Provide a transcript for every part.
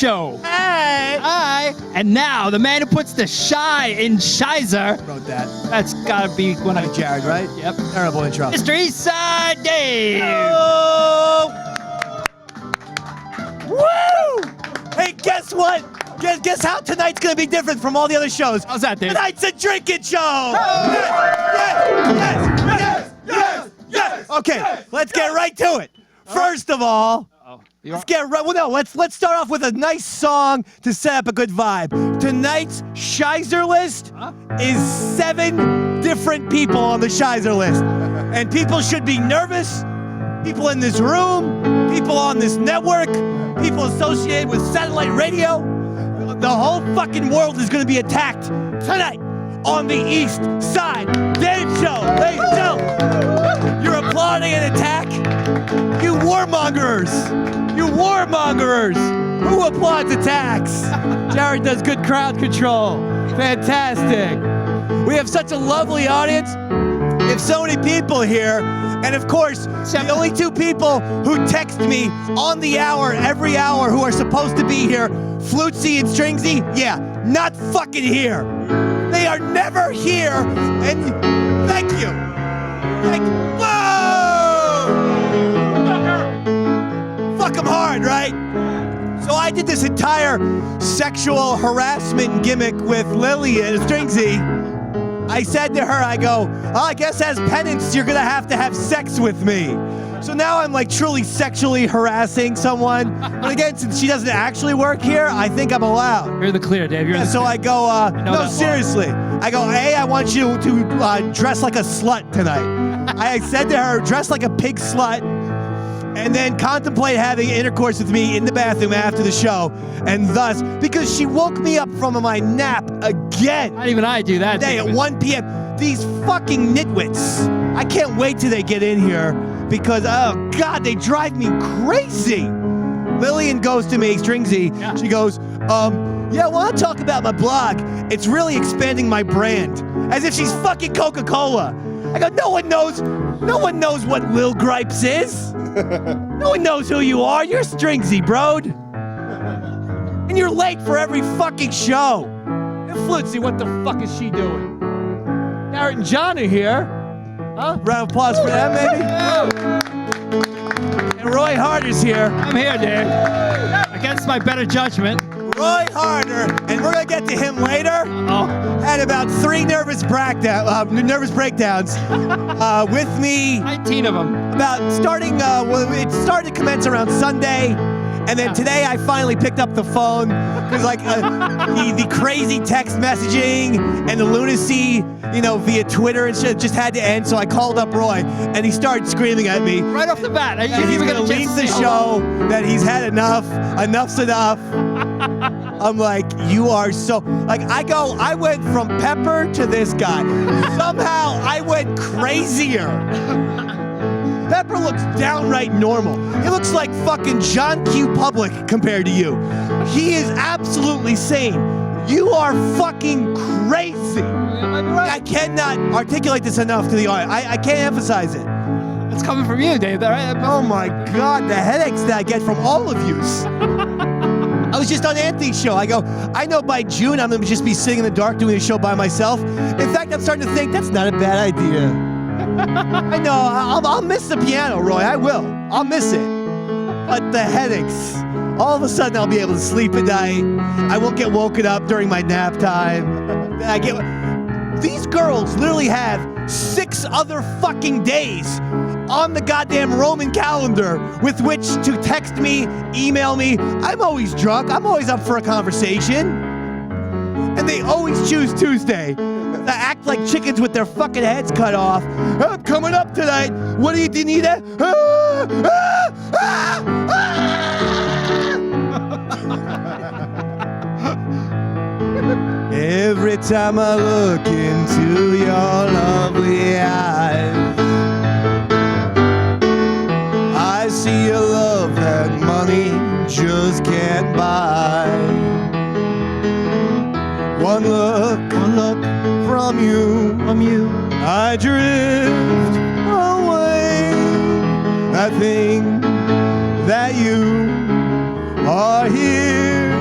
Show. Hey! Hi. And now, the man who puts the shy in Shizer. Wrote that. That's gotta be one of Jared, right? Yep. Terrible intro. Mr. Eastside Dave. Oh! Woo! Hey, guess what? Guess how tonight's gonna be different from all the other shows? How's that, Dave? Tonight's a drinking show! Yes! Okay, let's get right to it. First of all, let's get right. Well, no, let's start off with a nice song to set up a good vibe. Tonight's Shizer list is 7 different people on the Shizer list, and people should be nervous. People in this room, people on this network, people associated with satellite radio. The whole fucking world is going to be attacked tonight on the East Side Dave Show. Ladies and gentlemen, you're applauding an attack? You warmongers! You warmongers! Who applauds attacks? Jared does good crowd control. Fantastic. We have such a lovely audience. We have so many people here. And of course, the only 2 people who text me on the hour, every hour, who are supposed to be here, Flutzy and Stringsy, yeah, not fucking here. They are never here, and thank you. Whoa! Fuck them hard, right? So I did this entire sexual harassment gimmick with Lily and Stringsy. I said to her, I go, oh, I guess as penance, you're gonna have sex with me. So now I'm like truly sexually harassing someone. But again, since she doesn't actually work here, I think I'm allowed. You're in the clear, Dave. You're in the So clear. I go, no, seriously. I go, hey, I want you to dress like a slut tonight. I said to her, dress like a pig slut, and then contemplate having intercourse with me in the bathroom after the show. And thus, because she woke me up from my nap again. Not even I do that. Today at 1 p.m. These fucking nitwits. I can't wait till they get in here because, oh God, they drive me crazy. Lillian goes to me, Stringsy. Yeah. She goes, yeah, I want to talk about my blog. It's really expanding my brand. As if she's fucking Coca-Cola. I go, no one knows what Lil Gripes is. No one knows who you are. You're Stringsy, brode. And you're late for every fucking show. And Flutzy, what the fuck is she doing? Garrett and John are here. Huh? Round of applause for them, maybe? And Roy Harder's here. I'm here, Dave. Against my better judgment. Roy Harder, and we're gonna get to him later. Had about 3 nervous breakdowns with me. 19 of them. About starting, it started to commence around Sunday, and then today I finally picked up the phone because like the crazy text messaging and the lunacy, via Twitter and shit just had to end. So I called up Roy, and he started screaming at me right off the bat. And he's gonna leave the show. That he's had enough. Enough's enough. I'm like, you are so, like, I went from Pepper to this guy. Somehow I went crazier. Pepper looks downright normal. He looks like fucking John Q. Public compared to you. He is absolutely sane. You are fucking crazy. I cannot articulate this enough to the audience. I can't emphasize it. It's coming from you, Dave. Right? Oh my God, the headaches that I get from all of you. I was just on Anthony's show. I go, I know by June I'm going to just be sitting in the dark doing a show by myself. In fact, I'm starting to think that's not a bad idea. I know, I'll miss the piano, Roy. I will. I'll miss it. But the headaches. All of a sudden I'll be able to sleep at night. I won't get woken up during my nap time. These girls literally have 6 other fucking days on the goddamn Roman calendar with which to text me, email me. I'm always drunk. I'm always up for a conversation. And they always choose Tuesday to act like chickens with their fucking heads cut off. I'm coming up tonight. What do you need? Every time I look into your lovely eyes, I see a love that money just can't buy. One look from you, I drift away. I think that you are here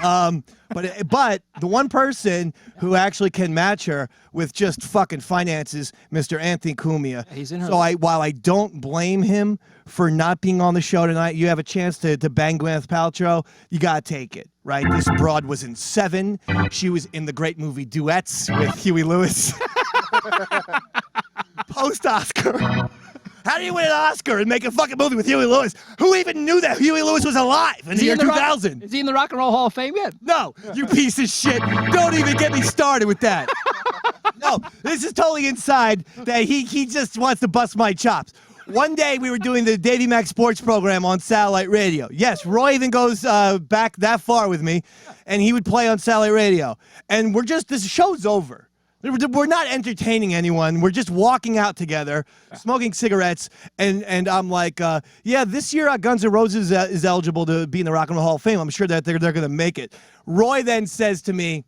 But the one person who actually can match her with just fucking finances, Mr. Anthony Cumia. He's in her. So while I don't blame him for not being on the show tonight, you have a chance to bang Gwyneth Paltrow. You gotta take it, right? This broad was in Seven. She was in the great movie Duets with Huey Lewis. Post-Oscar. How do you win an Oscar and make a fucking movie with Huey Lewis? Who even knew that Huey Lewis was alive in the year 2000? Is he in the Rock and Roll Hall of Fame yet? No, you piece of shit. Don't even get me started with that. No, this is totally inside that he just wants to bust my chops. One day we were doing the Davey Mac Sports program on satellite radio. Yes, Roy even goes back that far with me, and he would play on satellite radio. And this show's over. We're not entertaining anyone. We're just walking out together, smoking cigarettes, and I'm like, yeah, this year Guns N' Roses is eligible to be in the Rock and Roll Hall of Fame. I'm sure that they're going to make it. Roy then says to me,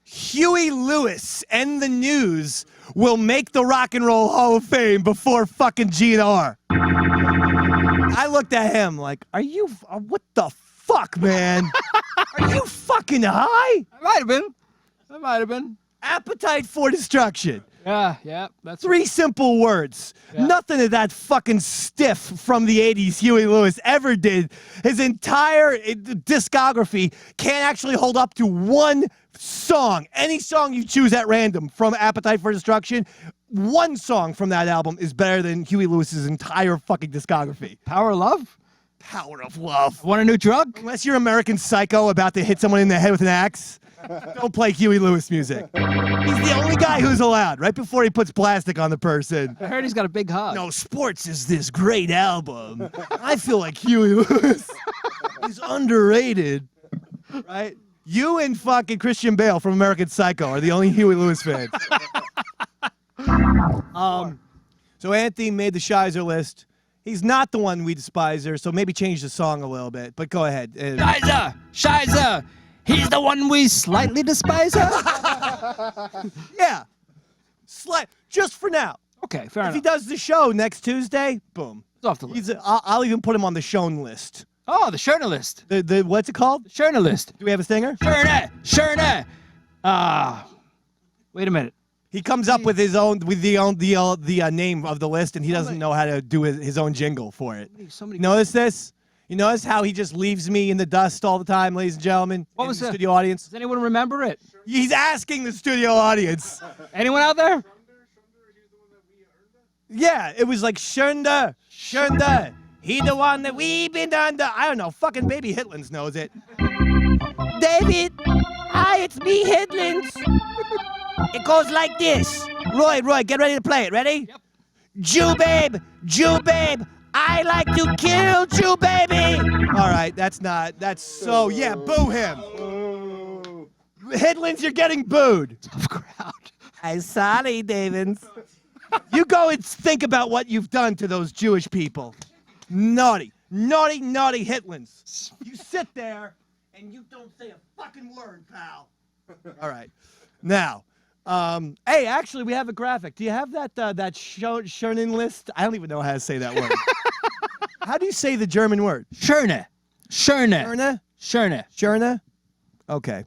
Huey Lewis and the News will make the Rock and Roll Hall of Fame before fucking GNR. I looked at him like, are you, what the fuck, man? Are you fucking high? I might have been. I might have been. Appetite for Destruction. Yeah, that's 3 simple words. Yeah. Nothing of that fucking stiff from the 80s Huey Lewis ever did. His entire discography can't actually hold up to one song. Any song you choose at random from Appetite for Destruction, one song from that album is better than Huey Lewis's entire fucking discography. Power of Love? Power of Love. Want a new drug? Unless you're American Psycho about to hit someone in the head with an axe. Don't play Huey Lewis music. He's the only guy who's allowed, right before he puts plastic on the person. I heard he's got a big hug. No, Sports is this great album. I feel like Huey Lewis is underrated, right? You and fucking Christian Bale from American Psycho are the only Huey Lewis fans. So Anthony made the Shizer list. He's not the one we despise her, so maybe change the song a little bit. But go ahead. Shizer! He's the one we slightly despise her? Yeah. Just for now. Okay, fair If enough. he does the show next Tuesday, boom. It's off the list. I'll even put him on the shown list. Oh, the Scherner list. The what's it called? Scherner list. Do we have a stinger? Scherner! Wait a minute. He comes up with the name of the list, and he doesn't know how to do his own jingle for it. Notice this? You notice how he just leaves me in the dust all the time, ladies and gentlemen? What was the that? studio audience? Does anyone remember it? He's asking the studio audience. Anyone out there? Yeah, it was like Schönder. He the one that we've been under. I don't know. Fucking baby Hitlins knows it. David, hi, it's me, Hitlins. It goes like this. Roy, get ready to play it. Ready? Yep. Jew babe, I like to kill Jew baby. All right, that's so, yeah, boo him. Hitlins, you're getting booed. Tough crowd. I'm sorry, Davids. You go and think about what you've done to those Jewish people. Naughty Hitlins. You sit there and you don't say a fucking word, pal. All right. Now, hey, actually, we have a graphic. Do you have that Schernen list? I don't even know how to say that word. How do you say the German word? Scherner. Okay.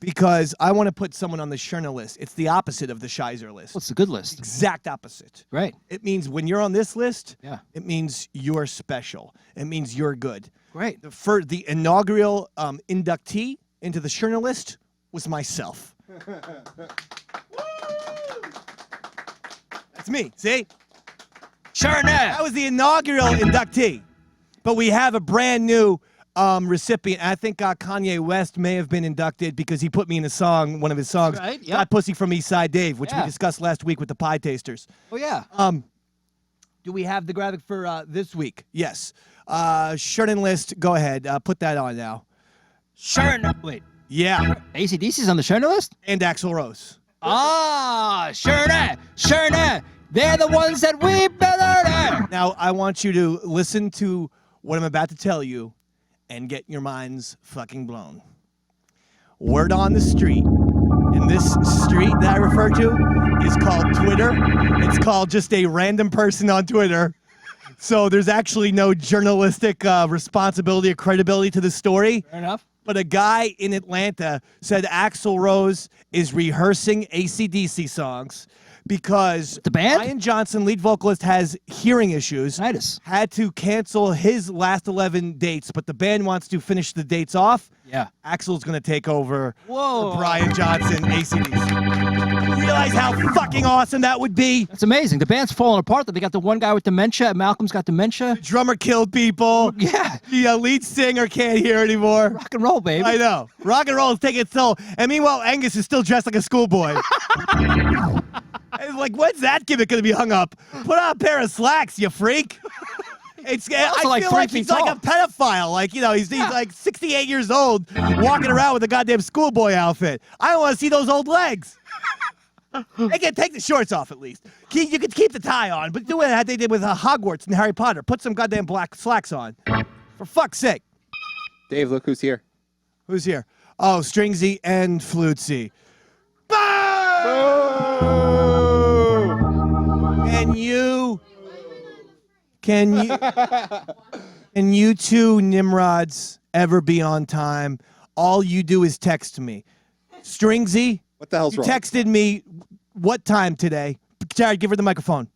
Because I want to put someone on the Scherner list. It's the opposite of the Shizer list. What's the good list? Exact opposite. Right. It means when you're on this list, Yeah. it means you're special. It means you're good. Great. The inaugural inductee into the Scherner list was myself. That's me. See? Scherner. That was the inaugural inductee. But we have a brand new recipient. I think Kanye West may have been inducted because he put me in a song, one of his songs. Right, yep. Got Pussy from East Side Dave, which we Yeah. discussed last week with the Pie Tasters. Oh, yeah. Do we have the graphic for this week? Yes. Schernen list, go ahead. Put that on now. Scherner. Wait. Yeah. AC/DC's on the Scherner list? And Axl Rose. Ah, Scherner. They're the ones that we better. Now, I want you to listen to what I'm about to tell you and get your minds fucking blown. Word on the street. And this street that I refer to is called Twitter. It's called just a random person on Twitter. So there's actually no journalistic responsibility or credibility to the story. Fair enough. but a guy in Atlanta said Axl Rose is rehearsing AC/DC songs because the band? Brian Johnson, lead vocalist, has hearing issues. Tinnitus. Had to cancel his last 11 dates, but the band wants to finish the dates off. Yeah. Axl's going to take over Whoa. the Brian Johnson AC/DC. You realize how fucking awesome that would be? That's amazing. The band's falling apart. They got the one guy with dementia. Malcolm's got dementia. The drummer killed people. Yeah. The lead singer can't hear anymore. Rock and roll, baby. I know. Rock and roll is taking its toll. And meanwhile, Angus is still dressed like a schoolboy. Like, when's that gimmick going to be hung up? Put on a pair of slacks, you freak. I feel like 3 like feet he's like a tall. pedophile. Like, you know, he's like 68 years old walking around with a goddamn schoolboy outfit. I don't want to see those old legs. They can take the shorts off at least. You could keep the tie on, but do it how they did with Hogwarts and Harry Potter. Put some goddamn black slacks on. For fuck's sake. Dave, look who's here. Who's here? Oh, Stringsy and Flutesy. Can you two Nimrods ever be on time? All you do is text me. Stringsy, What the hell's you wrong? texted me what time today? Jared, give her the microphone.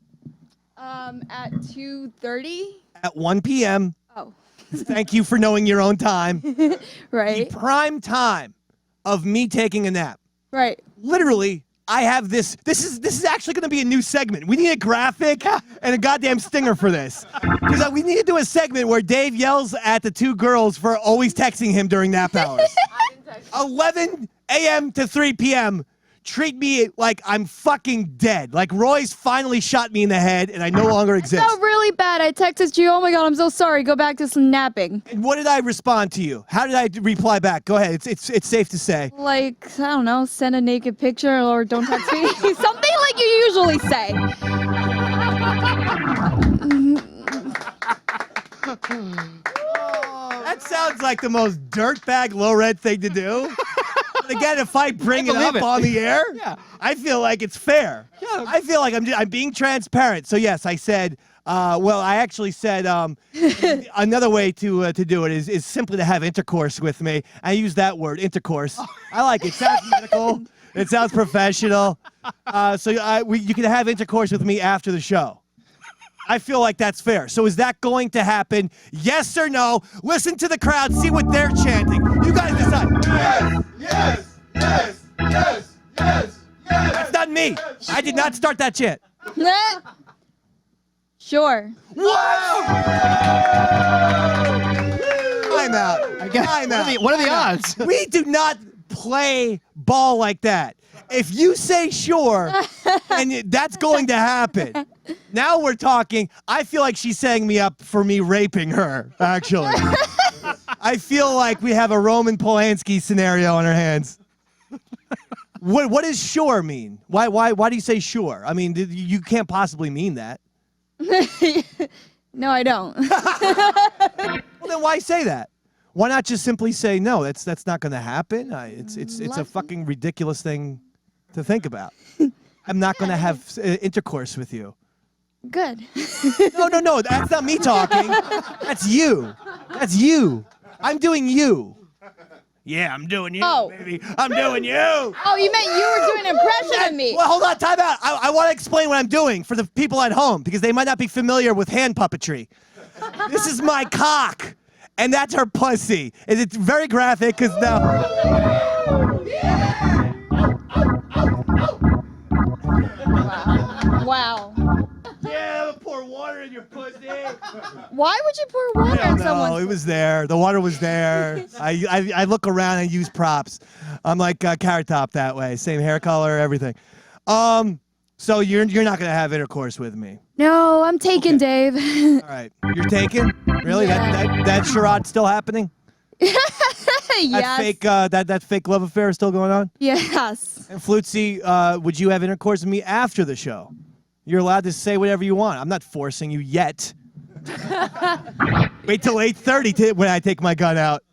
At 2:30. At 1 p.m. Oh, Thank you for knowing your own time. right, The prime time of me taking a nap. right. Literally, I have this. This is actually going to be a new segment. We need a graphic and a goddamn stinger for this. Because we need to do a segment where Dave yells at the two girls for always texting him during nap hours. 11 a.m. to 3 p.m. Treat me like I'm fucking dead. Like Roy's finally shot me in the head and I no longer exist. Felt really bad. I texted you. Oh my god, I'm so sorry. Go back to some napping. And what did I respond to you? How did I reply back? Go ahead. It's safe to say. Like, I don't know, send a naked picture or don't text me. Something like you usually say. That sounds like the most dirtbag low-red thing to do. But again, if I bring it up on the air, I feel like it's fair. Yeah. I feel like I'm being transparent. So yes, I said. Well, I actually said another way to do it is simply to have intercourse with me. I use that word, intercourse. I like it. It sounds medical. It sounds professional. You can have intercourse with me after the show. I feel like that's fair. So is that going to happen? Yes or no? Listen to the crowd. See what they're chanting. You guys decide. Yes, yes, yes, yes, yes, yes. That's not me. I did not start that chant. Sure. I'm out. I'm out. What are the odds? We do not play ball like that. If you say sure, and that's going to happen. Now we're talking. I feel like she's setting me up for me raping her, actually. I feel like we have a Roman Polanski scenario on our hands. What does sure mean? Why do you say sure? I mean, you can't possibly mean that. No, I don't. Well, then why say that? Why not just simply say no? That's not going to happen. It's a fucking ridiculous thing to think about. I'm not going to have intercourse with you. Good. No. That's not me talking. That's you. That's you. I'm doing you. Yeah, I'm doing you, Oh. baby. I'm doing you. Oh, you meant you were doing an impression of me. Well, hold on, time out. I want to explain what I'm doing for the people at home because they might not be familiar with hand puppetry. This is my cock, and that's her pussy. And it's very graphic because now. Wow. Yeah, pour water in your pussy. Why would you pour water on No, someone? it was there. The water was there. I look around and use props. I'm like Carrot Top that way. Same hair color, everything. So you're not gonna have intercourse with me. No, I'm taken, Dave. All right, you're taken. Really? Yeah. That charade still happening? That Yes. fake that fake love affair is still going on? Yes. And Flutesy, would you have intercourse with me after the show? You're allowed to say whatever you want. I'm not forcing you yet. Wait till 8:30 when I take my gun out.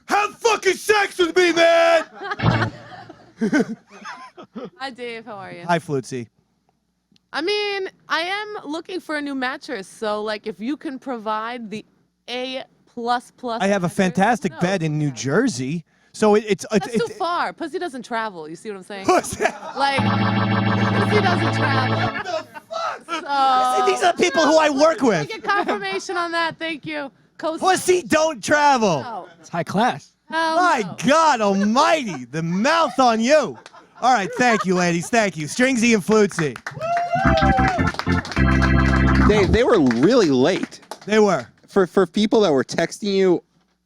Have fucking sex with me, man! Hi, Dave. How are you? Hi, Flutesy. I mean, I am looking for a new mattress. So, like, if you can provide the A+ plus. I have a measure. fantastic No. bed in New Jersey. So it's That's too far. Pussy doesn't travel. You see what I'm saying? Pussy. Like, pussy doesn't travel. So, These are the people who I work Can I with. get confirmation on that? Thank you. Pussy don't travel. No. It's high class. Hell My no. God almighty, the mouth on you. All right, thank you, ladies. Thank you. Stringsy and Flutesy. They were really late. They were. For people that were texting you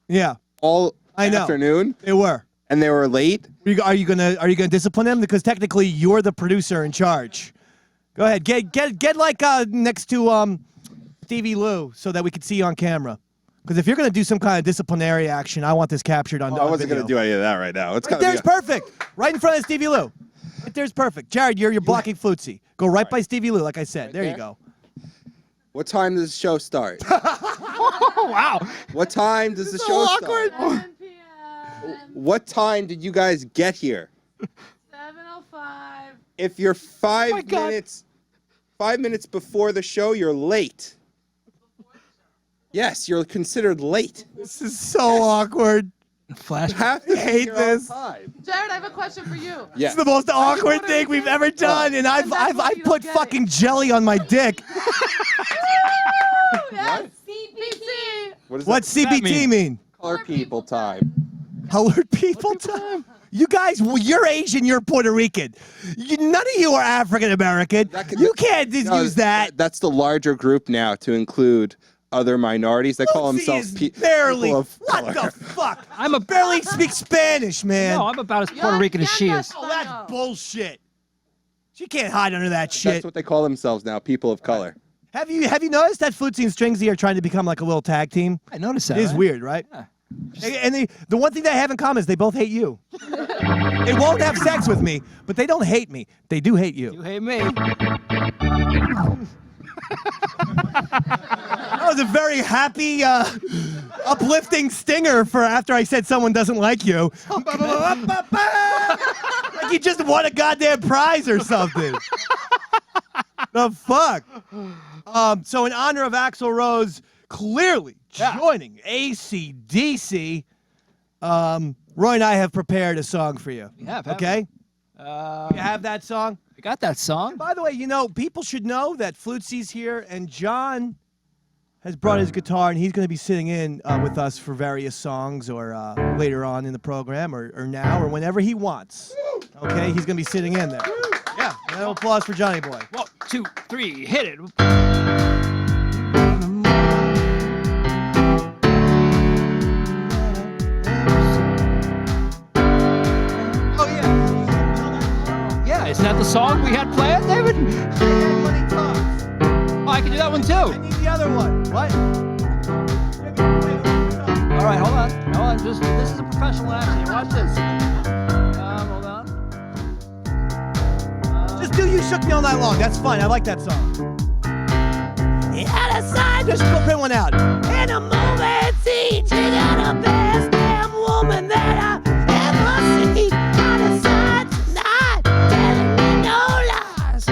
Yeah, all I know. afternoon they were. and they were late. Are you gonna discipline them? Because technically you're the producer in charge. Go ahead. Get like next to Stevie Lou so that we can see you on camera. Because if you're gonna do some kind of disciplinary action, I want this captured on. I wasn't video. going to do any of that right now. It's Right there's perfect. Right in front of Stevie Lou. Right there's perfect. Jared, you're blocking Flutesy. Go right by Stevie Lou, like I said. There you there? go. What time does the show start? Oh, wow. What time does the so show awkward. start? 7 p.m. What time did you guys get here? 7:05. If you're my God. 5 minutes before the show, you're late. Yes, you're considered late. This is so awkward. Flash. Have to hate be here on this. time. Jared, I have a question for you. Yeah. It's the most awkward thing we've ever done, and I've that's why you don't put get fucking it. jelly on my dick. Yes. CPC. What does What's that CBT mean? color people time? Colored people time. You guys, you're Asian, you're Puerto Rican. None of you are African American. You can't No, use that. That's the larger group now to include other minorities. They call Lucy themselves is barely. people of What color. the fuck? I'm a barely speak Spanish, man. No, I'm about as Puerto Rican as she is. Oh, that's bullshit. She can't hide under that shit. That's what they call themselves now, people of color. Have you noticed that Flutesy and Stringsy are trying to become like a little tag team? I noticed that. It is right? weird, right? Yeah. And the one thing they have in common is they both hate you. They won't have sex with me, but they don't hate me. They do hate you. You hate me. That was a very happy, uplifting stinger for after I said someone doesn't like you. Like you just won a goddamn prize or something. The fuck? So in honor of Axl Rose clearly joining AC/DC, Roy and I have prepared a song for you. We have, haven't okay? we? You have that song? We got that song. By the way, you know, people should know that Flutesy's here, and John has brought his guitar, and he's going to be sitting in with us for various songs or later on in the program or now or whenever he wants. Okay? He's going to be sitting in there. Yeah. An applause for Johnny Boy. 1, 2, 3, hit it. Oh, yeah. Yeah, isn't that the song we had planned, David? Everybody talks. Oh, I can do that one I too. need the other one. What? All right, hold on. Hold on. This is a professional action here. Watch this. Hold on. Just do You Shook Me All Night Long. That's fine. I like that song. Yeah, aside, just go print one out. In a movie scene, she got the best damn woman that I ever seen. On the side tonight, telling me no lies,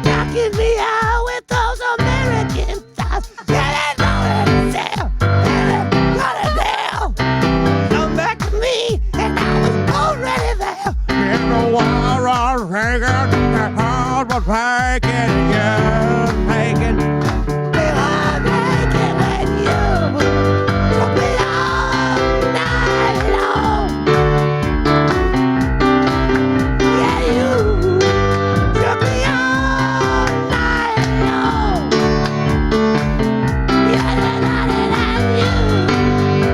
knocking me out with those American thighs. Telling no tell, telling not a tell. Come back to me, and I was already there. In the war, I'm taking, the heart was breaking, yeah, taking. I'm making with you. Took me all night long. Yeah, you took me all night long. Yeah, you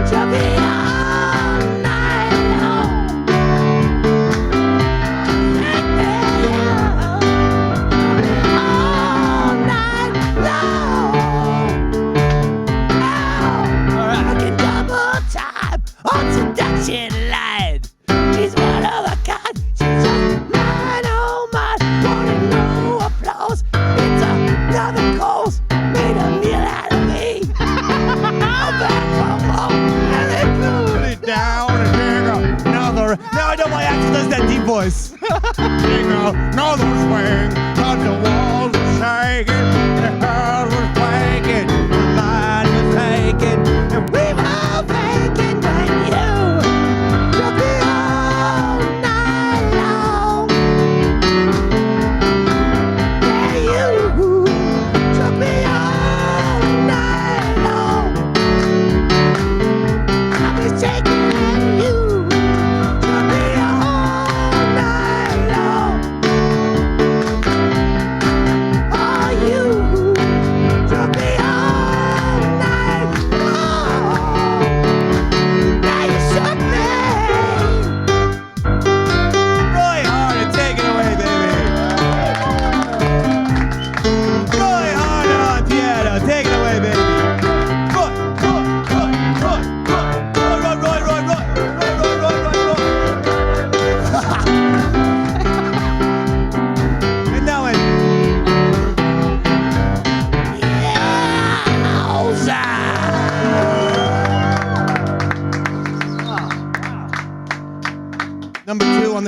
took me all night long. All night long. Working double time on seduction line. She's one of a kind. She's just mine, oh mine. Wanted no applause. It's another course. Made a meal out of me. I'm back from home and they put it down and dig another. Now I know why Axl does that deep voice. Dig another swing. On the walls are shaking. The house was quaking. The line was taken. And we were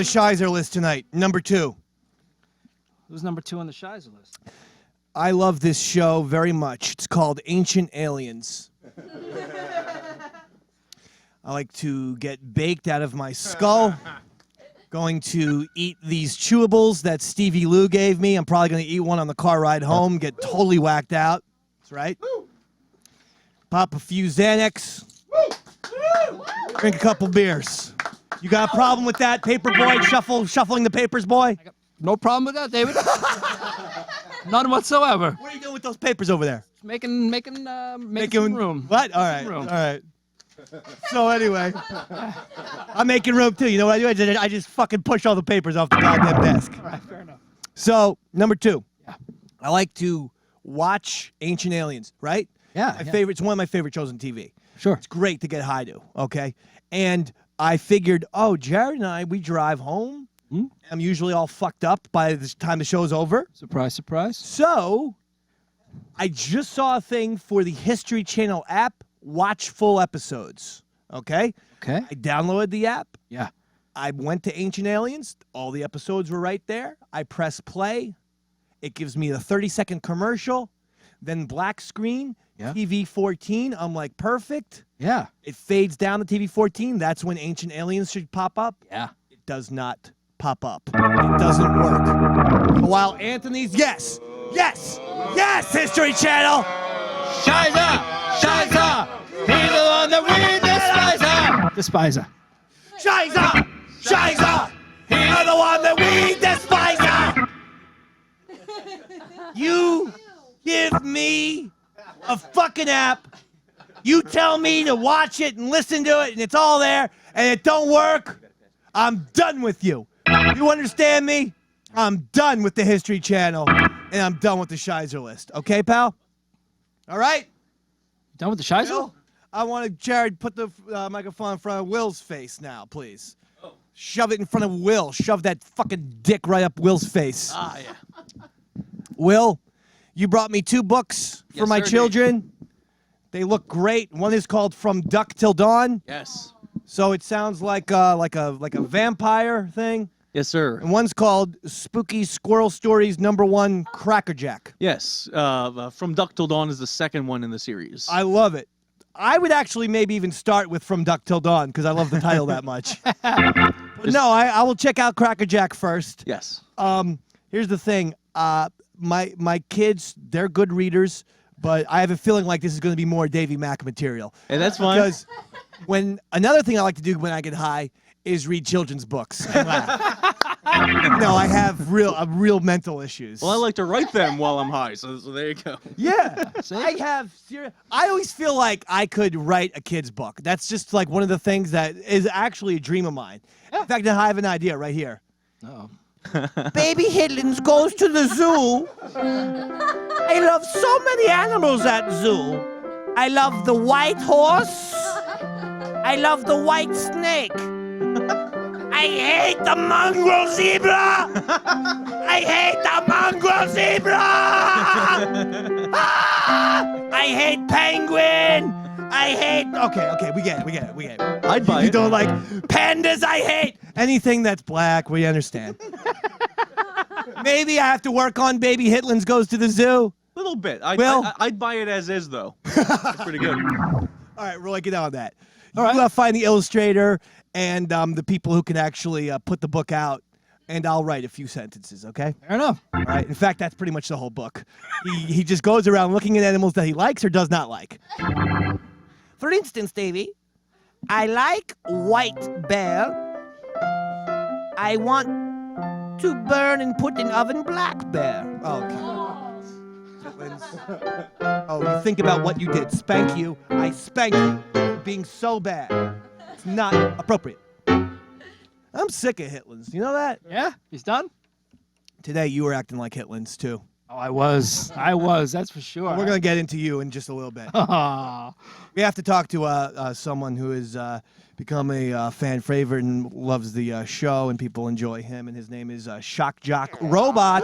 the Shizer list tonight? Number 2. Who's number 2 on the Shizer list? I love this show very much. It's called Ancient Aliens. I like to get baked out of my skull. Going to eat these chewables that Stevie Lou gave me. I'm probably going to eat one on the car ride home, get totally whacked out. That's right. Pop a few Xanax. Drink a couple beers. You got a problem with that, paper boy? Shuffling the papers, boy? No problem with that, David. None whatsoever. What are you doing with those papers over there? Making some room. What? All right. room. All right. So anyway, I'm making room too. You know what I do? I just fucking push all the papers off the goddamn desk. All right, fair enough. So number 2, Yeah. I like to watch Ancient Aliens. Right? Yeah. It's one of my favorite shows on TV. Sure. It's great to get high to. Okay, and I figured, Jared and we drive home. I'm usually all fucked up by the time the show's over. Surprise, surprise. So I just saw a thing for the History Channel app. Watch full episodes. Okay? Okay. I downloaded the app. Yeah. I went to Ancient Aliens. All the episodes were right there. I press play. It gives me the 30-second commercial. Then black screen, Yeah. TV 14. I'm like, perfect. Yeah. It fades down to TV 14. That's when Ancient Aliens should pop up. Yeah. It does not pop up. It doesn't work. While Anthony's, yes, History Channel. Shizer! Shizer! He's the one that we despise her. Shizer! You're the one that we despise. You give me a fucking app. You tell me to watch it and listen to it, and it's all there, and it don't work. I'm done with you. You understand me? I'm done with the History Channel, and I'm done with the Shizer list. Okay, pal? All right? Done with the Shizer? Will, I want Jared put the microphone in front of Will's face now, please. Shove it in front of Will. Shove that fucking dick right up Will's face. Ah, yeah. Will, you brought me 2 books for Yes, my sir, children. They look great. One is called From Dusk Till Dawn. Yes. So it sounds like a vampire thing. Yes, sir. And one's called Spooky Squirrel Stories #1 Crackerjack. Yes. From Dusk Till Dawn is the second one in the series. I love it. I would actually maybe even start with From Dusk Till Dawn because I love the title that much. But no, I will check out Crackerjack first. Yes. Here's the thing. My kids, they're good readers, but I have a feeling like this is going to be more Davy Mack material. And that's fine. Because another thing I like to do when I get high is read children's books and laugh. No, I have real mental issues. Well, I like to write them while I'm high, so there you go. Yeah, I always feel like I could write a kid's book. That's just like one of the things that is actually a dream of mine. In fact, I have an idea right here. Oh. Baby Hiddlins goes to the zoo. I love so many animals at zoo. I love the white horse. I love the white snake. I hate the mongrel zebra. I hate the mongrel zebra. I hate penguin. I hate. Okay, we get it. I'd buy You it. don't like pandas. I hate anything that's black. We understand. Maybe I have to work on Baby Hitlins Goes to the Zoo. A little bit. Will? I'd buy it as is, though. It's pretty good. All right, Roy, get on that. All right, find the illustrator and the people who can actually put the book out, and I'll write a few sentences, okay? Fair enough. All right. In fact, that's pretty much the whole book. He just goes around looking at animals that he likes or does not like. For instance, Davy, I like white bear. I want to burn and put in oven black bear. Oh, okay. Oh, you think about what you did. Spank you. I spank you for being so bad. It's not appropriate. I'm sick of Hitlins. You know that? Yeah? He's done? Today you were acting like Hitlins too. Oh, I was. That's for sure. We're going to get into you in just a little bit. Oh. We have to talk to someone who has become a fan favorite and loves the show, and people enjoy him, and his name is Shock Jock Robot.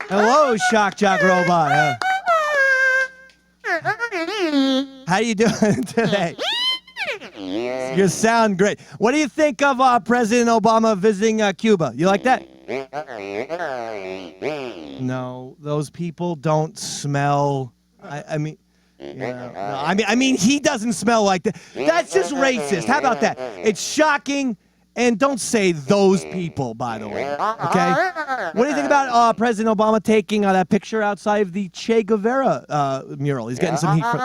Hello, Shock Jock Robot. How you doing today? You sound great. What do you think of President Obama visiting Cuba? You like that? No, those people don't smell. I mean, yeah, no, I mean, he doesn't smell like that. That's just racist. How about that? It's shocking. And don't say those people, by the way. Okay? What do you think about President Obama taking that picture outside of the Che Guevara mural? He's getting some heat from.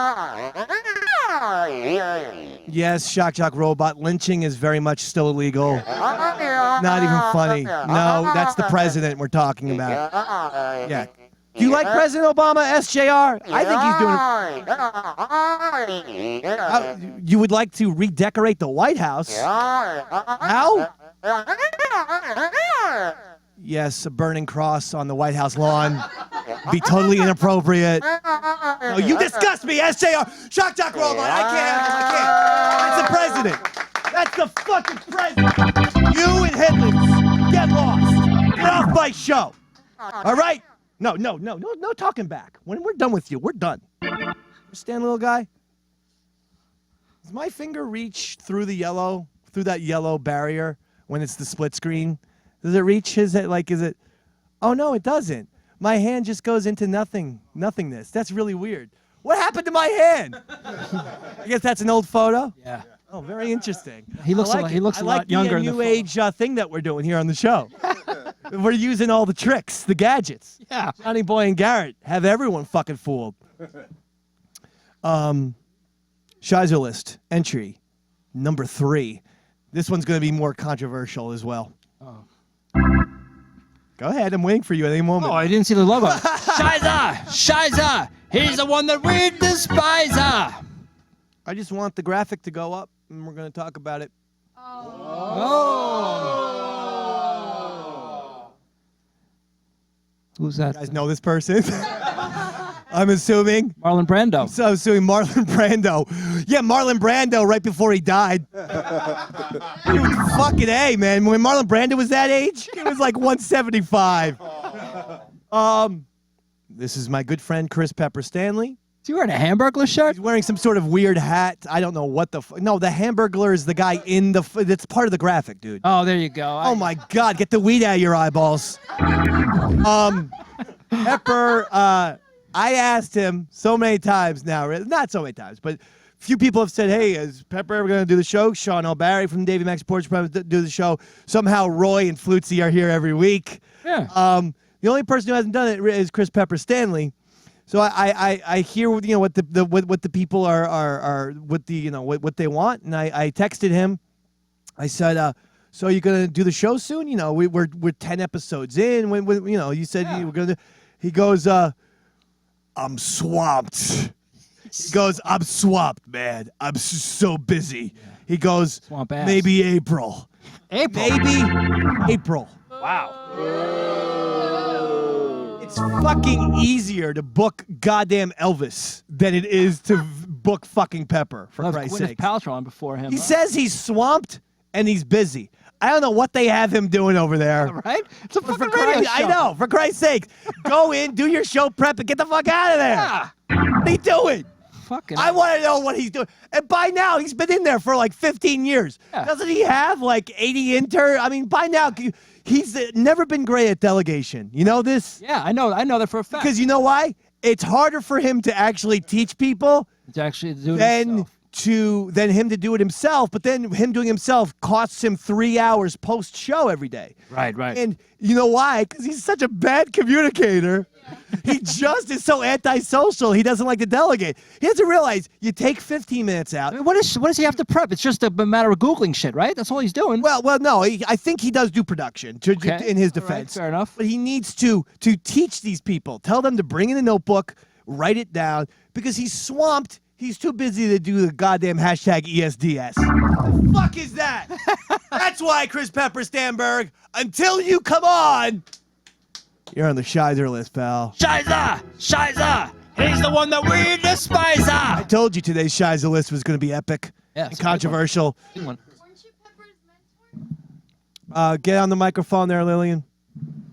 Yes, Shock Jock Robot. Lynching is very much still illegal. Not even funny. No, that's the president we're talking about. Yeah. Do you like President Obama, SJR? I think he's doing. You would like to redecorate the White House? How? Yes, a burning cross on the White House lawn. Be totally inappropriate. No, you disgust me, SJR. Shock Jock Robot. I can't. That's the president. That's the fucking president. You and Headlands, get lost. Get off my show. All right? No talking back. When we're done with you, we're done. Understand, little guy? Does my finger reach through the yellow, through that yellow barrier when it's the split screen? Does it reach is it? Oh, no, it doesn't. My hand just goes into nothingness. That's really weird. What happened to my hand? I guess that's an old photo? Yeah. Oh, very interesting. He looks I like he looks a lot younger in the new age thing that we're doing here on the show. We're using all the tricks, the gadgets. Yeah. Johnny Boy and Garrett have everyone fucking fooled. Shizer list entry number 3. This one's going to be more controversial as well. Oh. Go ahead, I'm waiting for you at any moment. Oh, I didn't see the logo. Shizer! He's the one that we despise. I just want the graphic to go up, and we're going to talk about it. Who's that? You guys know this person? I'm assuming. Marlon Brando. So I'm assuming Marlon Brando. Yeah, Marlon Brando right before he died. Dude, fucking A, man. When Marlon Brando was that age, he was like 175. This is my good friend Chris Pepper Stanley. Is he wearing a Hamburglar shirt? He's wearing some sort of weird hat. I don't know what the no, the Hamburglar is the guy in the that's part of the graphic, dude. Oh, there you go. Oh my God, get the weed out of your eyeballs. Pepper, I asked him so many times now, not so many times, but few people have said, hey, is Pepper ever going to do the show? Sean O'Barry from Davey Max Sports do the show. Somehow Roy and Flutzy are here every week. Yeah. The only person who hasn't done it is Chris Pepper Stanley. So I hear what the people are what they want, and I texted him. I said, so you're gonna do the show soon? You know, we're 10 episodes in. When you said you were gonna. He goes, I'm swamped. He goes, I'm swamped, man. I'm so busy. Yeah. He goes, Swamp ass. Maybe April. Maybe April. Wow. It's fucking easier to book goddamn Elvis than it is to book fucking Pepper, for Christ's sake. Gwyneth Paltrow on before him. He says he's swamped and he's busy. I don't know what they have him doing over there. Right? It's a fucking radio radio show. show. I know, for Christ's sake. Go in, do your show prep, and get the fuck out of there. Yeah. What are you doing? Fucking I want to know what he's doing. And by now, he's been in there for like 15 years. Yeah. Doesn't he have like 80 interns? I mean, by now, he's never been great at delegation. You know this? Yeah, I know that for a fact. Because you know why? It's harder for him to actually teach people to actually do it than him to do it himself. But then him doing himself costs him 3 hours post-show every day. Right. And you know why? Because he's such a bad communicator. He just is so antisocial. He doesn't like to delegate. He doesn't realize you take 15 minutes out. I mean, what does he have to prep? It's just a matter of Googling shit, right? That's all he's doing. Well, no. I think he does do production in his defense. All right, fair enough. But he needs to teach these people. Tell them to bring in a notebook, write it down, because he's swamped. He's too busy to do the goddamn hashtag ESDS. What the fuck is that? That's why, Chris Pepper Stanberg, until you come on, you're on the Shizer list, pal. Shizer! He's the one that we despise. I told you today's Shizer list was going to be epic and controversial. Weren't you Pepper's mentor? Get on the microphone there, Lillian.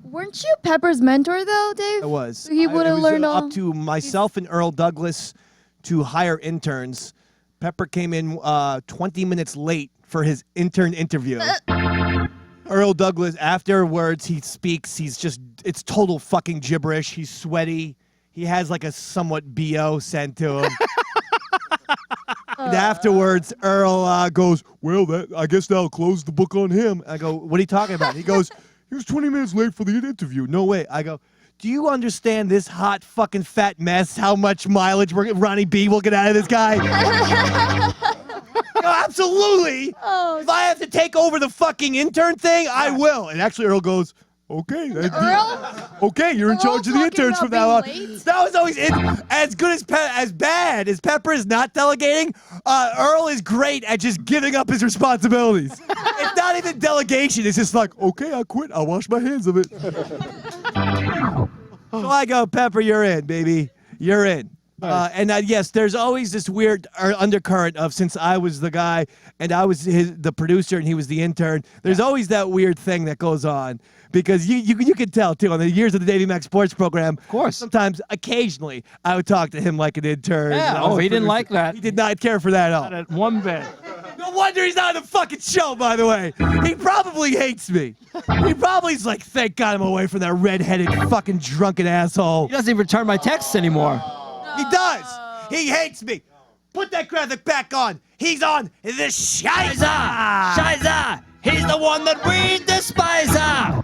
Weren't you Pepper's mentor, though, Dave? I was. He would have learned all. Up to myself and Earl Douglas to hire interns Pepper came in 20 minutes late for his intern interview. Earl Douglas, afterwards, he speaks. It's total fucking gibberish. He's sweaty. He has like a somewhat BO sent to him. And afterwards, Earl goes, well, I guess that'll close the book on him. I go, what are you talking about? He goes, he was 20 minutes late for the interview. No way. I go, do you understand this hot fucking fat mess, how much mileage Ronnie B will get out of this guy? No, absolutely. Oh, If I have to take over the fucking intern thing, I will. And actually, Earl goes, okay. Earl? Okay, you're in charge of the talking interns about from now on. being late? That was always it. As good as bad as Pepper is not delegating, Earl is great at just giving up his responsibilities. It's not even delegation. It's just like, okay, I quit. I'll wash my hands of it. So I go, Pepper, you're in, baby. You're in. And yes, there's always this weird undercurrent of, since I was the guy and I was the producer and he was the intern, there's always that weird thing that goes on. Because you can tell, too, on the years of the Davey Mac Sports program, of course. Sometimes, occasionally, I would talk to him like an intern. Yeah, oh, he didn't like that. He did not care for that at all. Not at one bit. No wonder he's not on the fucking show, by the way. He probably hates me. He probably's like, thank God I'm away from that redheaded fucking drunken asshole. He doesn't even return my texts anymore. He does. He hates me. Put that graphic back on. He's on the Shizer. Shizer! He's the one that we despise her!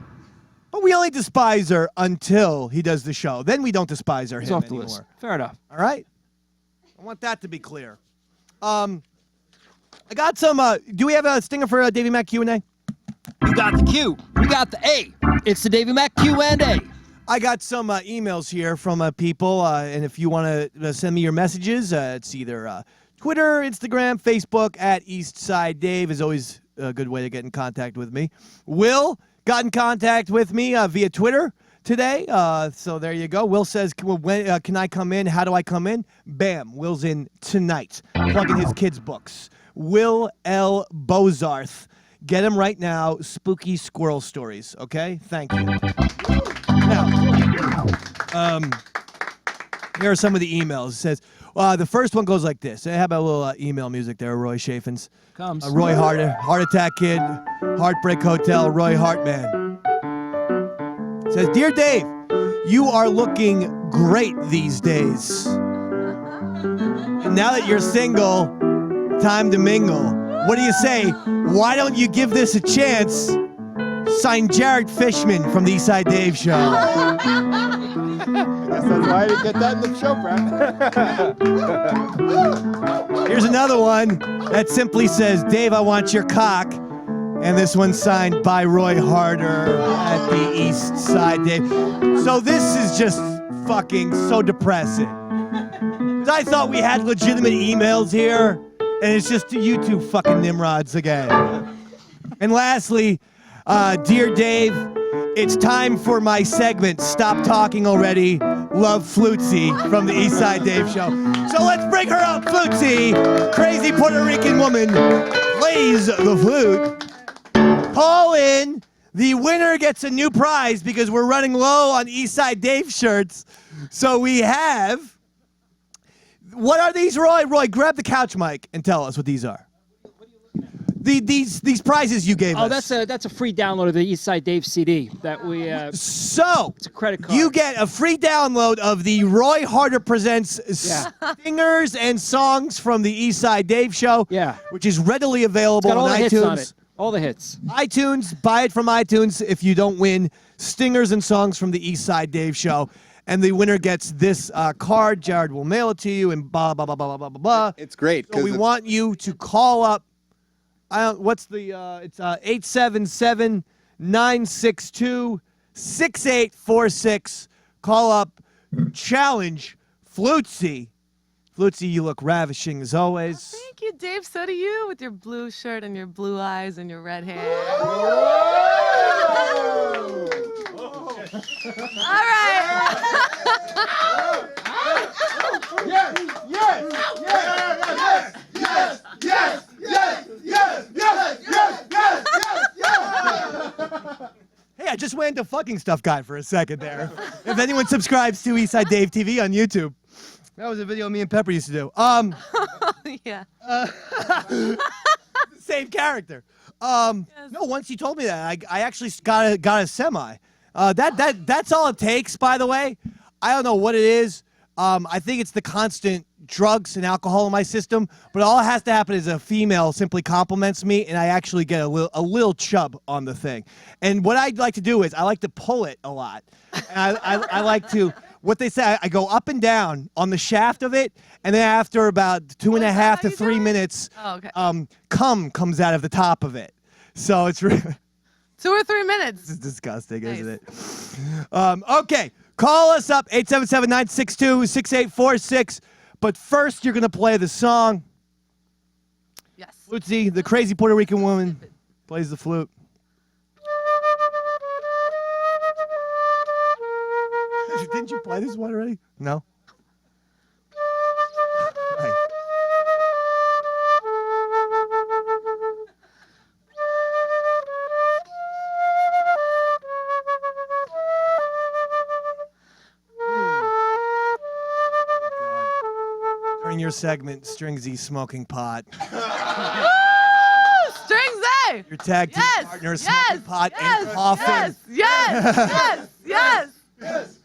But we only despise her until he does the show. Then we don't despise her He's him off the anymore. list. Fair enough. All right? I want that to be clear. I got some, do we have a stinger for Davey Mac Q&A? We got the Q. We got the A. It's the Davey Mac Q&A. I got some emails here from people, and if you want to send me your messages, it's either Twitter, Instagram, Facebook, at Eastside Dave is always a good way to get in contact with me. Will got in contact with me via Twitter today, so there you go. Will says, can I come in? How do I come in? Bam, Will's in tonight, plugging his kids' books. Will L. Bozarth. Get him right now, Spooky Squirrel Stories, okay? Thank you. Now, here are some of the emails. It says, the first one goes like this. How about a little email music there, Roy Chaffins? Comes. Roy Hart Attack Kid, Heartbreak Hotel, Roy Hartman. It says, Dear Dave, you are looking great these days. And now that you're single, time to mingle. What do you say? Why don't you give this a chance? Signed Jared Fishman from the Eastside Dave Show. I guess that's why I didn't get that in the show, Brad. Here's another one that simply says, Dave, I want your cock. And this one's signed by Roy Harder at the Eastside Dave. So this is just fucking so depressing. I thought we had legitimate emails here, and it's just you two fucking nimrods again. And lastly, Dear Dave, it's time for my segment, Stop Talking Already, Love Flutzy from the Eastside Dave Show. So let's bring her up, Flutzy, crazy Puerto Rican woman, plays the flute. Call in. The winner gets a new prize because we're running low on Eastside Dave shirts. So we have, what are these, Roy? Roy, grab the couch mic and tell us what these are. These prizes you gave us. Oh, that's a free download of the Eastside Dave CD that we. So it's a credit card. You get a free download of the Roy Harder Presents Singers and Songs from the Eastside Dave Show. Yeah. Which is readily available It's got all on the iTunes. hits on it. All the hits. iTunes, buy it from iTunes if you don't win Stingers and Songs from the Eastside Dave Show. And the winner gets this card. Jared will mail it to you and blah, blah, blah, blah, blah, blah, blah. It's great. So we want you to call up. What's the, it's 877-962-6846. Call up, challenge Flutzy. Flutzy, you look ravishing as always. Thank you, Dave. So do you, with your blue shirt and your blue eyes and your red hair. All right. Yes, yes, yes, yes, yes, yes, yes, yes, yes, yes, yes, yes. Hey, I just went into fucking stuff guy for a second there. If anyone subscribes to Eastside Dave TV on YouTube. That was a video me and Pepper used to do. Yeah, Yeah. Same character. No, once you told me that, I actually got a semi. That's all it takes, by the way. I don't know what it is. I think it's the constant drugs and alcohol in my system, but all that has to happen is a female simply compliments me, and I actually get a little chub on the thing. And what I'd like to do is I like to pull it a lot. And I like to, what they say, I go up and down on the shaft of it, and then after about 2.5 to 3 minutes, cum comes out of the top of it. So it's really 2 or 3 minutes. It's disgusting, Nice. isn't it? Okay, call us up, 877-962-6846. But first, you're going to play the song. Yes. Flutzy, the crazy Puerto Rican woman, plays the flute. Didn't you play this one already? No? Right. During your segment, Stringsy smoking pot. Stringsy! Your tag team partner smoking pot and coughing. Yes.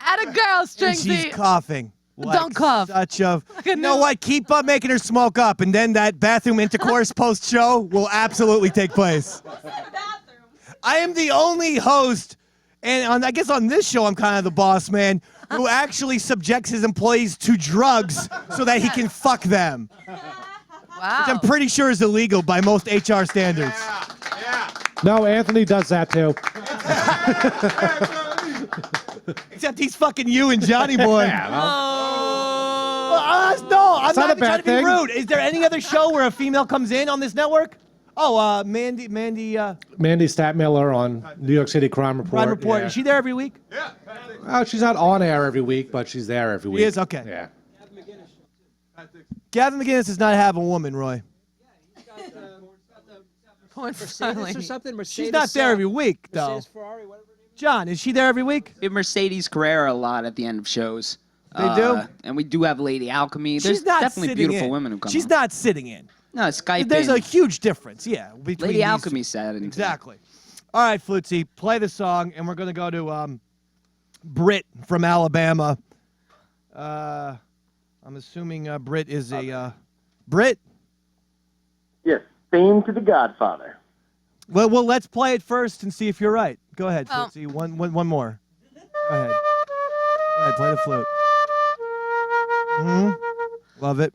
Atta girl, And Stringsy. she's coughing. Don't cough. Such a. You know what? Keep up making her smoke up, and then that bathroom intercourse post show will absolutely take place. I am the only host, and I guess on this show I'm kind of the boss man, who actually subjects his employees to drugs so that he can fuck them. Wow. Which I'm pretty sure is illegal by most HR standards. No, Anthony does that too. Except he's fucking you and Johnny Boy. No, I'm not even trying to be rude. Is there any other show where a female comes in on this network? Oh, Mandy. Mandy Statmiller on New York City Crime Report. Crime Report. Yeah. Is she there every week? She's not on air every week, but she's there every week. She is? Okay. Yeah. Gavin McGinnis does not have a woman, Roy. Mercedes or something? Mercedes, She's not there every week, though. Mercedes, Ferrari, whatever. John, is she there every week? We have Mercedes Carrera a lot at the end of shows. They do? And we do have Lady Alchemy. There's She's not definitely sitting beautiful in. women who come She's on. not sitting in. No, Skype There's in. a huge difference, between Lady these Alchemy two. sat in. Exactly. All right, Flutzy, play the song, and we're going to go to Britt from Alabama. I'm assuming Britt is a... Britt? Yes, theme to The Godfather. Well, let's play it first and see if you're right. Go ahead, Oh. Flutzy. One more. Go ahead. Go ahead, play the flute. Love it.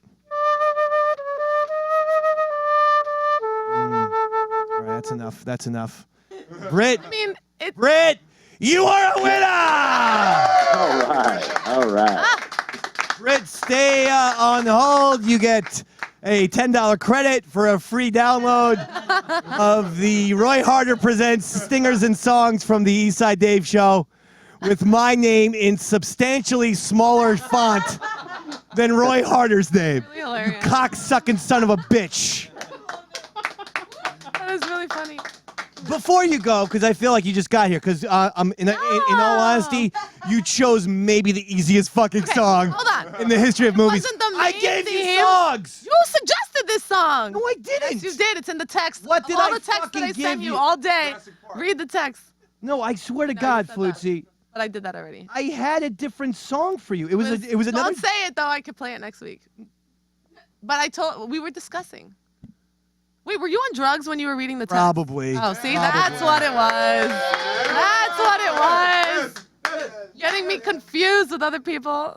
All right, that's enough. Britt, I mean, it's Britt, you are a winner! All right. Britt, stay on hold. You get a $10 credit for a free download of the Roy Harder Presents Stingers and Songs from the Eastside Dave Show with my name in substantially smaller font than Roy Harder's name. really hilarious. Cock-sucking son of a bitch. That is really funny. Before you go, because I feel like you just got here, because in all honesty, you chose maybe the easiest fucking song hold on. in the history of movies. Wasn't the I main gave you theme- songs. You suggested this song. No, I didn't. Yes, you did. It's in the text. What did all I the text fucking that I give sent you you? all day. Read the text. No, I swear to No, you God, said that. Flutzy, But I did that already. I had a different song for you. It was another. Don't say it though. I could play it next week. But we were discussing. Wait, were you on drugs when you were reading the text? Probably. Oh, see, that's what it was. That's what it was. Getting me confused with other people.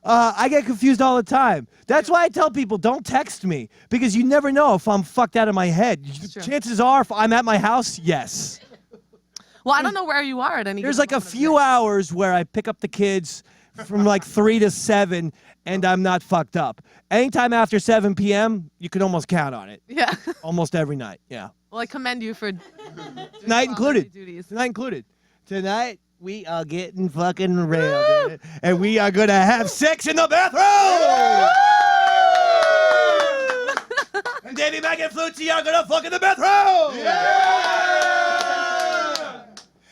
I get confused all the time. That's why I tell people don't text me because you never know if I'm fucked out of my head. true. Chances are, if I'm at my house, yes. Well, I don't know where you are at any. There's given like a moment of the few day. hours where I pick up the kids from like 3 to 7 and I'm not fucked up. Anytime after 7 p.m., you can almost count on it. Yeah. Almost every night, yeah. Well, I commend you for Tonight included. duties. Tonight included. Tonight, we are getting fucking real, dude. And we are going to have sex in the bathroom! And Davey Mack and Flutzy are going to fuck in the bathroom!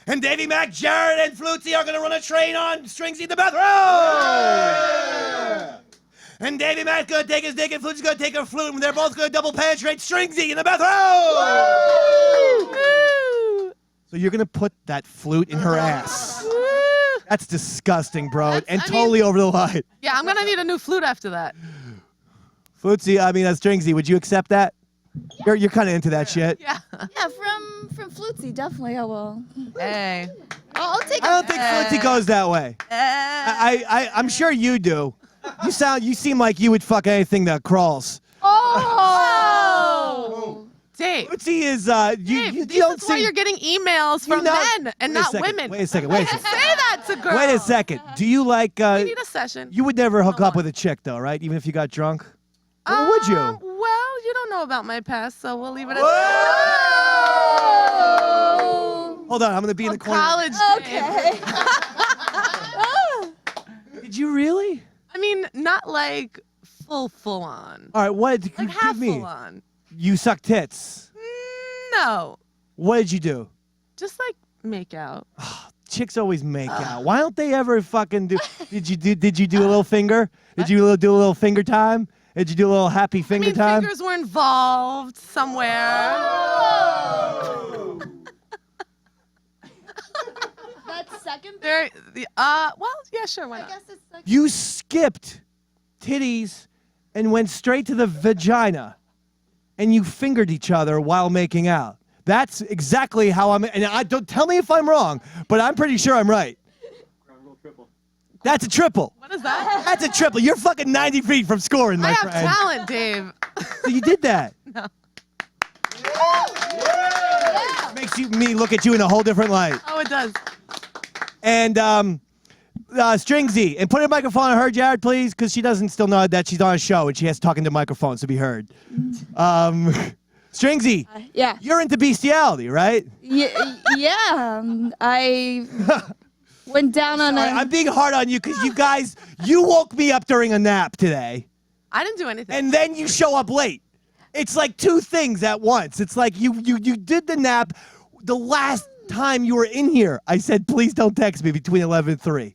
And Davey Mack, Jared, and Flutzy are going to run a train on Stringsy in the bathroom! And Davey Matt's gonna take his dick and Flute's gonna take her flute, and they're both gonna double penetrate Stringsy in the bathroom! So you're gonna put that flute in her ass. That's disgusting, bro, totally over the line. Yeah, I'm gonna need a new flute after that. Flutesy, Stringsy, would you accept that? You're kind of into that shit. Yeah. Yeah, from Flutesy, definitely I will. Hey. I'll take it. I don't think Flutesy goes that way. I'm sure you do. You seem like you would fuck anything that crawls. Oh! Dave. Flutesy is you this don't is why see. you're getting emails from men and not women. Wait a second. Say that to girls. Wait a second. Do you like? We need a session. You would never hook up with a chick, though, right? Even if you got drunk. Or would you? Well, you don't know about my past, so we'll leave it at Whoa! that. Hold on, I'm gonna be in the corner. College. Okay. Did you really? I mean, not like full on. All right, what did you Like half give me? full on. You suck tits. No, What did you do? just like make out. Chicks always make out. Why don't they ever fucking do? Did you do a little finger? Did you do a little finger time? Did you do a little happy finger time? Fingers were involved somewhere. That's second. Well, yeah, sure, why not? guess it's second. You skipped titties and went straight to the vagina, and you fingered each other while making out. That's exactly how I'm. And I don't tell me if I'm wrong, but I'm pretty sure I'm right. That's a triple. What is that? That's a triple. You're fucking 90 feet from scoring, my I have friend. talent, Dave. So you did that. No. Makes me look at you in a whole different light. Oh, it does. And Stringsy, and put a microphone on her, Jared, please, because she doesn't still know that she's on a show and she has to talk into microphones to be heard. Stringsy, Yeah. you're into bestiality, right? Yeah. I went down on I'm being hard on you because you woke me up during a nap today, I didn't do anything. and then you show up late. It's like two things at once. It's like you did the nap. The last time you were in here, I said, please don't text me between 11 and 3.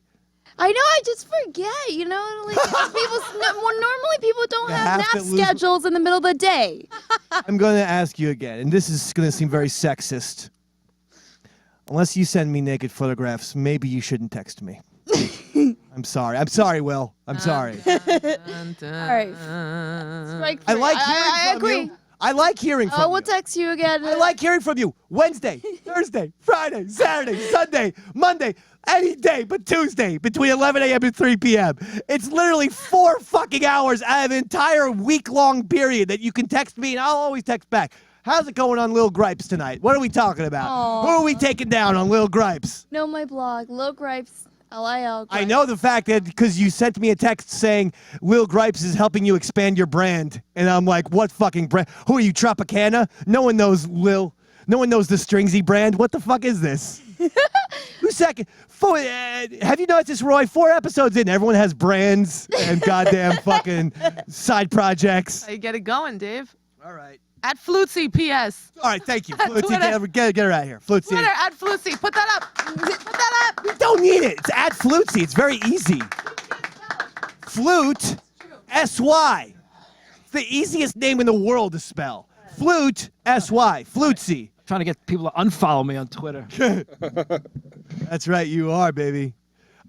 I know, I just forget, like normally people don't You have have nap to lose- schedules in the middle of the day. I'm going to ask you again, and this is going to seem very sexist. Unless you send me naked photographs, maybe you shouldn't text me. I'm sorry. I'm sorry, Will. I'm sorry. All right. Strike I three. like hearing I from agree. you. I like hearing from We'll you. text you again. I like hearing from you. Wednesday, Thursday, Friday, Saturday, Sunday, Monday, any day but Tuesday between 11 a.m. and 3 p.m. It's literally 4 fucking hours out of an entire week-long period that you can text me, and I'll always text back. How's it going on Lil Gripes tonight? What are we talking about? Aw. Who are we taking down on Lil Gripes? No, my blog, Lil Gripes, LIL. I know the fact that because you sent me a text saying Lil Gripes is helping you expand your brand, and I'm like, what fucking brand? Who are you, Tropicana? No one knows Lil. No one knows the Stringsy brand. What the fuck is this? Who's second? Have you noticed this, Roy? 4 episodes in, everyone has brands and goddamn fucking side projects. How you get it going, Dave? All right. At Flutesy, P.S. All right, thank you. Twitter. Get her out of here. Flutesy. Twitter, at Flutesy. Put that up. Put that up. You don't need it. It's at Flutesy. It's very easy. Flute, S-Y. It's the easiest name in the world to spell. Flute, S-Y. Flutesy. Trying to get people to unfollow me on Twitter. That's right, you are, baby.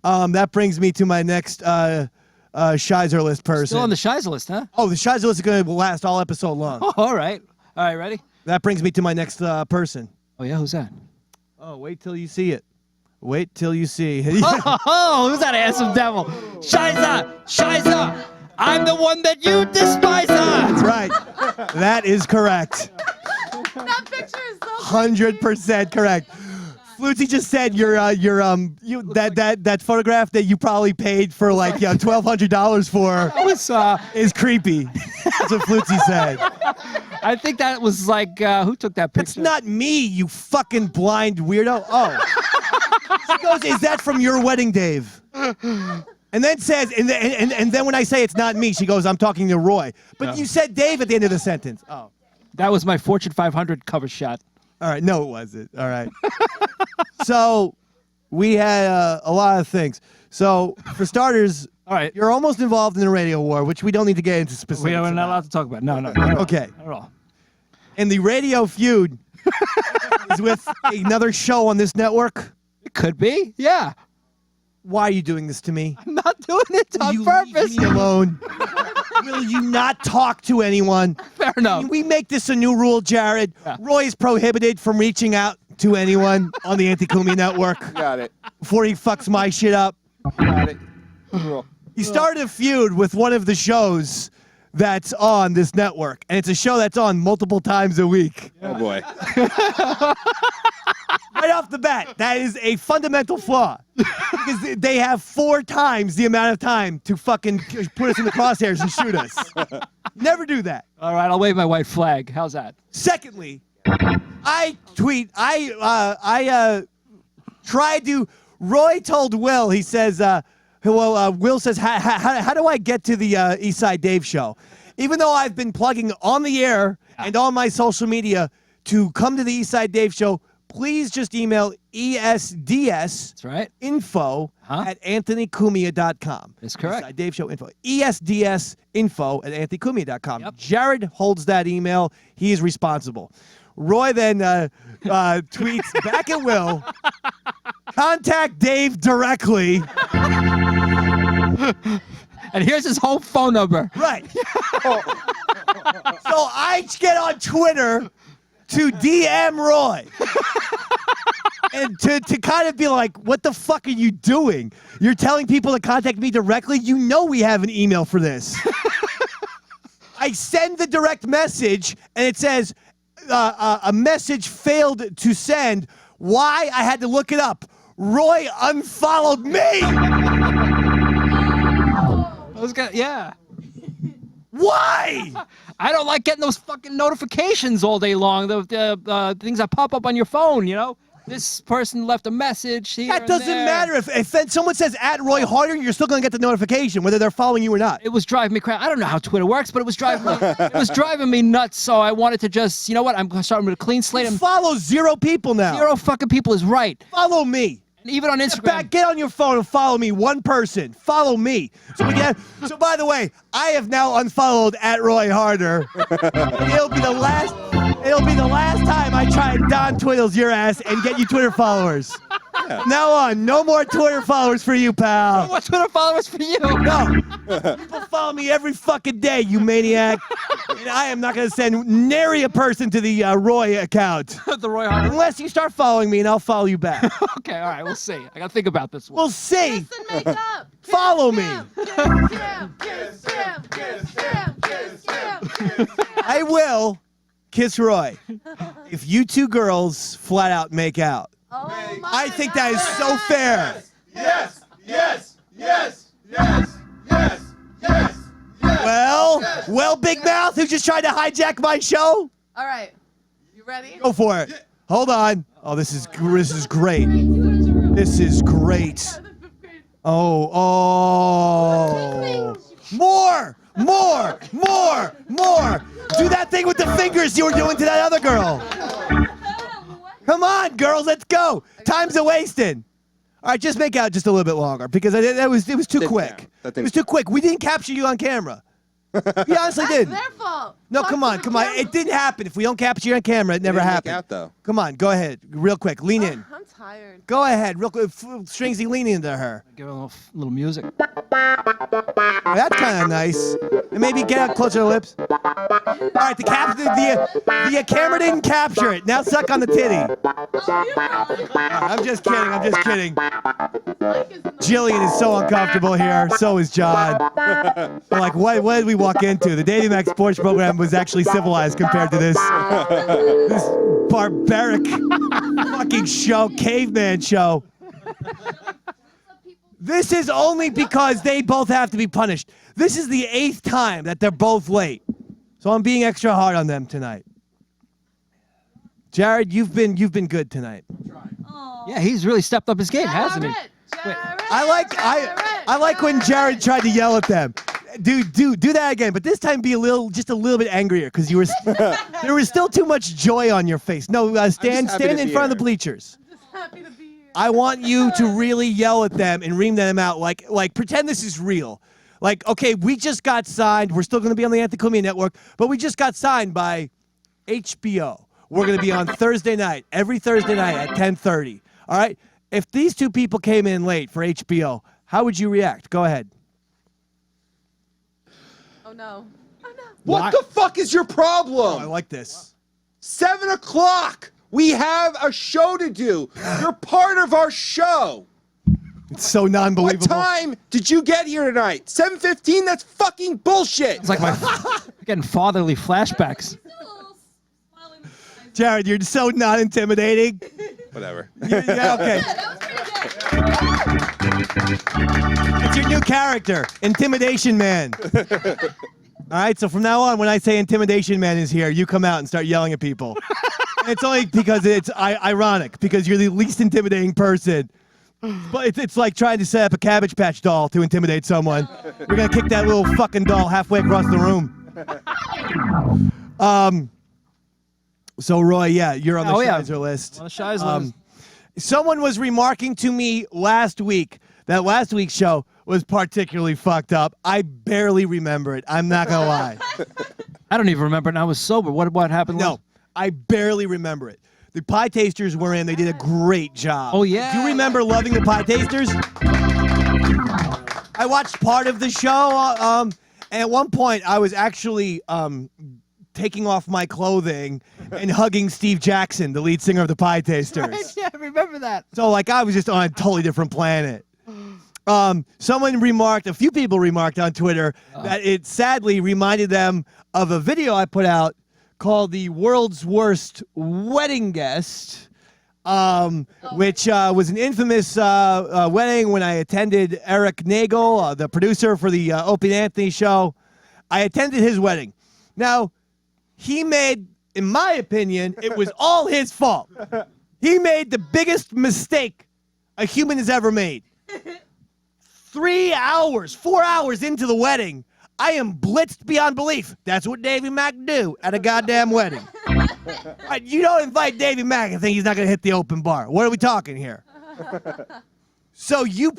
That brings me to my next Shizer list person. Still on the Shizer list, huh? Oh, the Shizer list is going to last all episode long. Oh, all right. All right, ready? That brings me to my next person. Oh, yeah, who's that? Oh, wait till you see it. Wait till you see. Oh, who's that handsome devil? Shizer! Shizer! I'm the one that you despise! That's right. That is correct. That picture is so 100% correct. Flutesy just said that photograph that you probably paid for like $1,200 for is creepy. That's what Flutesy said. I think that was like, who took that picture? It's not me, you fucking blind weirdo. Oh. She goes, is that from your wedding, Dave? And then says, and then when I say it's not me, she goes, I'm talking to Roy. But you said Dave at the end of the sentence. Oh. That was my Fortune 500 cover shot. All right, no, it wasn't. All right. So we had a lot of things. So, for starters, All right. you're almost involved in a radio war, which we don't need to get into specifics. We're not about. allowed to talk about. No. Okay. Not at all. And the radio feud is with another show on this network. It could be. Yeah. Why are you doing this to me? I'm not doing it Will on you purpose. leave me alone? Will you not talk to anyone? Fair enough. We make this a new rule, Jared. Yeah. Roy is prohibited from reaching out to anyone on the Anti-Kumi network Got it. before he fucks my shit up. Got it. Cool. He started a feud with one of the shows that's on this network, and it's a show that's on multiple times a week. Oh boy. Right off the bat, that is a fundamental flaw because they have 4 times the amount of time to fucking put us in the crosshairs and shoot us. Never do that. All right, I'll wave my white flag. How's that? Secondly, I tried to. Roy told Will. He says, Will says, how do I get to the Eastside Dave show? Even though I've been plugging on the air and on my social media to come to the Eastside Dave show, please just email ESDS That's right. info at anthonycumia.com. That's correct. Eastside Dave show info. ESDS info at anthonycumia.com. Yep. Jared holds that email. He is responsible. Roy then tweets back at Will, contact Dave directly. And here's his home phone number. Right. So I get on Twitter to DM Roy. And to kind of be like, what the fuck are you doing? You're telling people to contact me directly? You know we have an email for this. I send the direct message, and it says, a message failed to send. Why? I had to look it up. Roy unfollowed me. Yeah. Why? I don't like getting those fucking notifications all day long. The things that pop up on your phone, you know? This person left a message here. That and doesn't there. matter. If then someone says at Roy Harder, you're still going to get the notification, whether they're following you or not. It was driving me crazy. I don't know how Twitter works, but it was driving me nuts. So I wanted to just, you know what? I'm starting with a clean slate. You follow 0 people now. 0 fucking people is right. Follow me. And even on Instagram. Get on your phone and follow me. 1 person. Follow me. So by the way, I have now unfollowed at Roy Harder. It'll be the last time I try and Don Twiddles your ass and get you Twitter followers. Yeah. Now on, no more Twitter followers for you, pal. No more Twitter followers for you. No. People follow me every fucking day, you maniac. And I am not going to send nary a person to the Roy account. The Roy Harder. Unless you start following me, and I'll follow you back. Okay, all right, we'll see. I got to think about this one. We'll see. Kiss and make up. Follow me. Kiss him. Kiss him. Kiss him. Kiss him. I will kiss Roy if you 2 girls flat out make out. Oh my I think that is so fair. Yes, yes, yes, yes, yes, yes, yes. Well, Big Mouth, who just tried to hijack my show? All right. You ready? Go for it. Hold on. Oh, this is great. This is great. Oh. More. Do that thing with the fingers you were doing to that other girl. Come on, girls, let's go. Time's a wasting. All right, just make out just a little bit longer because it was too quick. It was too quick. We didn't capture you on camera. We honestly didn't. Their fault. No, come on. It didn't happen. If we don't capture you on camera, it never happened. Out, though. Come on, go ahead, real quick. Lean in. I'm tired. Go ahead, real quick. Stringsy, lean into her. Give her a little music. That's kind of nice. And maybe get out closer to the lips. All right, the camera didn't capture it. Now suck on the titty. I'm just kidding. Jillian is so uncomfortable here. So is John. We're like, what did we walk into? The Dating Max Sports program was actually civilized compared to this barbaric fucking show, caveman show. This is only because they both have to be punished. This is the 8th time that they're both late. So I'm being extra hard on them tonight. Jared, you've been good tonight. Yeah, he's really stepped up his game, hasn't he? I like when Jared tried to yell at them. Do that again, but this time be just a little bit angrier because there was still too much joy on your face. No, stand in front of the bleachers. I'm just happy to be here. I want you to really yell at them and ream them out. Like pretend this is real. Like, okay, we just got signed. We're still going to be on the Anthony Cumia Network, but we just got signed by HBO. We're going to be on Thursday night, every Thursday night at 10:30. All right? If these two people came in late for HBO, how would you react? Go ahead. Oh no. What the fuck is your problem? I like this. 7 o'clock. We have a show to do. You're part of our show. It's so non-believable. What time did you get here tonight? 7:15? That's fucking bullshit. It's like getting fatherly flashbacks. Jared, you're so not intimidating. Whatever. Yeah, okay. It's your new character, Intimidation Man. All right, so from now on, when I say Intimidation Man is here, you come out and start yelling at people. It's only because it's ironic, because you're the least intimidating person. But it's like trying to set up a Cabbage Patch doll to intimidate someone. We're going to kick that little fucking doll halfway across the room. So, Roy, yeah, you're on the Shizer list. On the Shizer list. Someone was remarking to me last week that last week's show was particularly fucked up. I barely remember it. I'm not going to lie. I don't even remember, and I was sober. What happened? No, I barely remember it. The Pie Tasters were in. They did a great job. Oh, yeah. Do you remember loving the Pie Tasters? I watched part of the show, and at one point, I was actually taking off my clothing and hugging Steve Jackson, the lead singer of the Pie Tasters. Yeah, I remember that. So, like, I was just on a totally different planet. Someone remarked, a few people remarked on Twitter that it sadly reminded them of a video I put out called The World's Worst Wedding Guest, which was an infamous wedding when I attended Eric Nagel, the producer for the Opie and Anthony show. I attended his wedding. Now, he made, in my opinion, it was all his fault. He made the biggest mistake a human has ever made. 3 hours, 4 hours into the wedding, I am blitzed beyond belief. That's what Davey Mack do at a goddamn wedding. Right, you don't invite Davey Mack and think he's not going to hit the open bar. What are we talking here? So you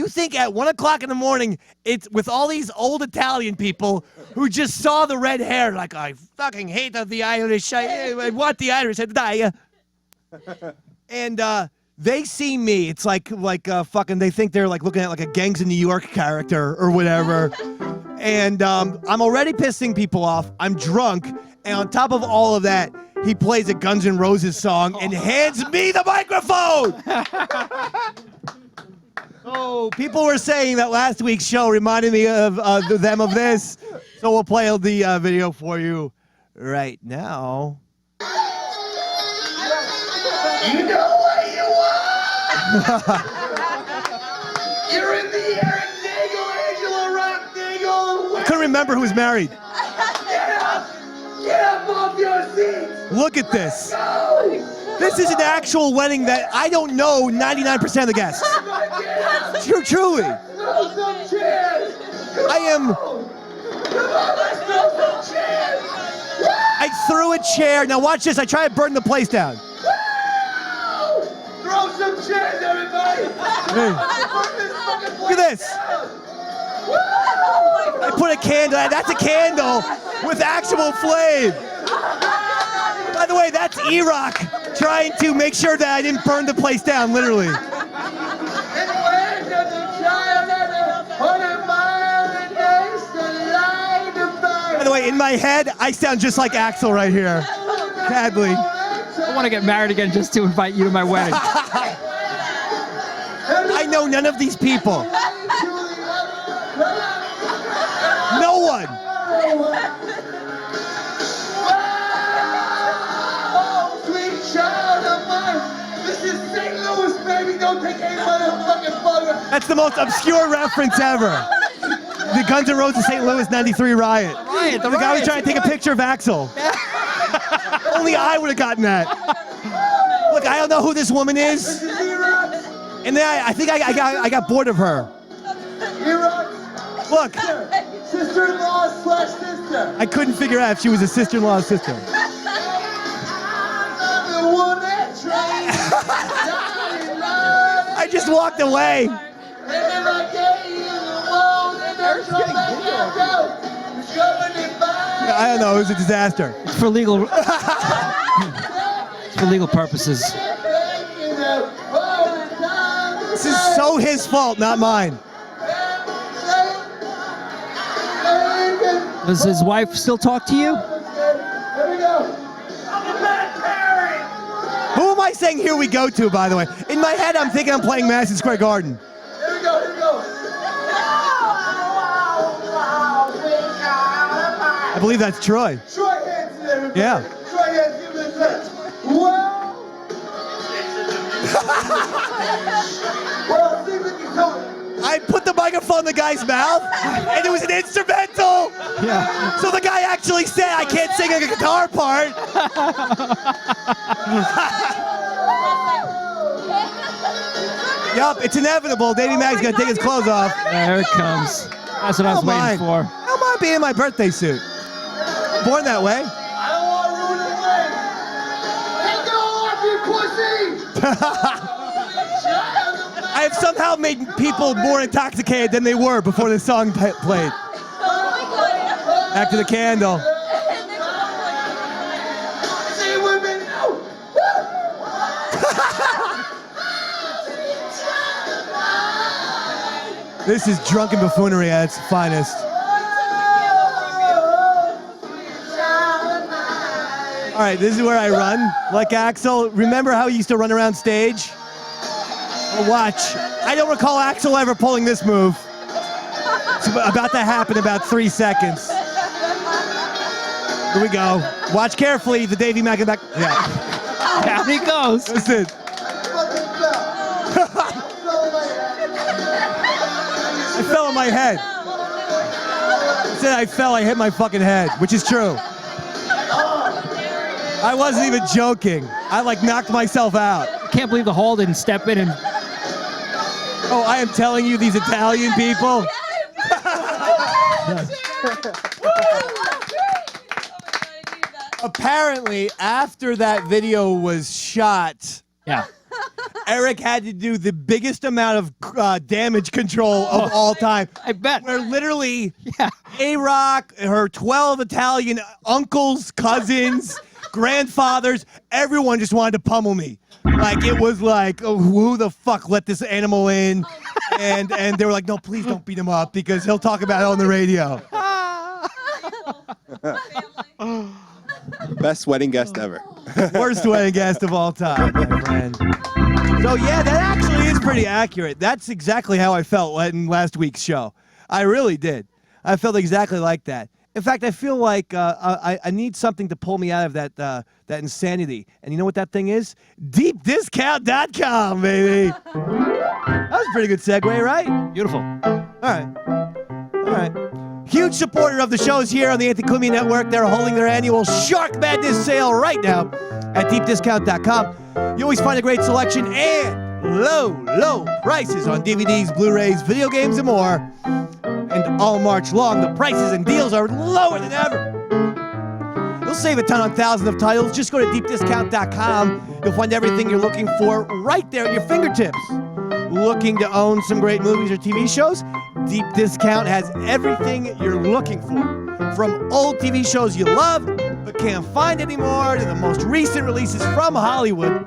think at 1 o'clock in the morning, it's with all these old Italian people who just saw the red hair, like, I fucking hate the Irish. I want the Irish to die. And they see me. It's like fucking, they think they're like looking at like a Gangs of New York character or whatever. And I'm already pissing people off. I'm drunk. And on top of all of that, he plays a Guns N' Roses song and hands me the microphone. Oh, people were saying that last week's show reminded me of them of this. So we'll play the video for you right now. You know what you want! You're in the Eric Nagel, Angela Rock Nagel. I couldn't remember who was married. Get up off your seats! Look at this. Go! This is an actual wedding that I don't know 99% of the guests. Truly. Throw some chairs! I am. Come on, let's throw some chairs! I threw a chair. Now watch this. I try to burn the place down. Throw some chairs, everybody! Hey. Look at this. I put a candle. That's a candle with actual flame. By the way, that's E-Rock trying to make sure that I didn't burn the place down, literally. By the way, in my head, I sound just like Axl right here. Sadly. I want to get married again just to invite you to my wedding. I know none of these people. No one. Oh, sweet child of mine. This is St. Louis, baby. Don't take any motherfucking photo. That's the most obscure reference ever. The Guns N' Roses St. Louis '93 riot. The guy was trying to take a picture of Axl. Only I would have gotten that. Look, I don't know who this woman is. And then I think I got bored of her. Look. Sister-in-law / sister. I couldn't figure out if she was a sister-in-law or sister. I'm the one that trains. just walked away. I don't know. It was a disaster. It's for legal. It's for legal purposes. This is so his fault, not mine. Does his wife still talk to you? Who am I saying here we go to, by the way? In my head, I'm thinking I'm playing Madison Square Garden. Here we go. I believe that's Troy. Troy Hansen, everybody. Yeah. Troy Hansen, give it a touch. Well, see what you doing. I put the microphone in the guy's mouth, and it was an instrumental. Yeah. So the guy actually said, I can't sing a guitar part. Yup, it's inevitable. Davey Mag's gonna take his clothes off. There it comes. That's what I was waiting for. How am I being in my birthday suit? Born that way. I don't want to ruin the day. Take it off, you pussy! I have somehow made people more intoxicated than they were before the song played. Back to the candle. See women now. This is drunken buffoonery at its finest. All right, this is where I run, like Axel. Remember how he used to run around stage? Well, watch. I don't recall Axel ever pulling this move. It's about to happen in about 3 seconds. Here we go. Watch carefully. The Davey Mac back. Yeah. Down he goes. Listen. I fell on my head. I said I fell, I hit my fucking head, which is true. I wasn't even joking. I like knocked myself out. I can't believe the hall didn't step in and. Oh, I am telling you, these Italian people. Apparently, after that video was shot, Yeah. Eric had to do the biggest amount of damage control of all time. I bet. Where literally, A-Rock, her 12 Italian uncles, cousins, grandfathers, everyone just wanted to pummel me. Like, it was like, oh, who the fuck let this animal in? And they were like, no, please don't beat him up because he'll talk about it on the radio. Best wedding guest ever. Worst wedding guest of all time, my friend. So yeah, that actually is pretty accurate. That's exactly how I felt in last week's show. I really did. I felt exactly like that. In fact, I feel like I need something to pull me out of that insanity. And you know what that thing is? DeepDiscount.com, baby. That was a pretty good segue, right? Beautiful. All right. Huge supporter of the shows here on the Anthony Cumia Network. They're holding their annual Shark Madness sale right now at DeepDiscount.com. You always find a great selection and low prices on DVDs, Blu-rays, video games, and more. And all March long, the prices and deals are lower than ever. You'll save a ton on thousands of titles. Just go to DeepDiscount.com. You'll find everything you're looking for right there at your fingertips. Looking to own some great movies or TV shows? Deep Discount has everything you're looking for. From old TV shows you loved but can't find anymore to the most recent releases from Hollywood.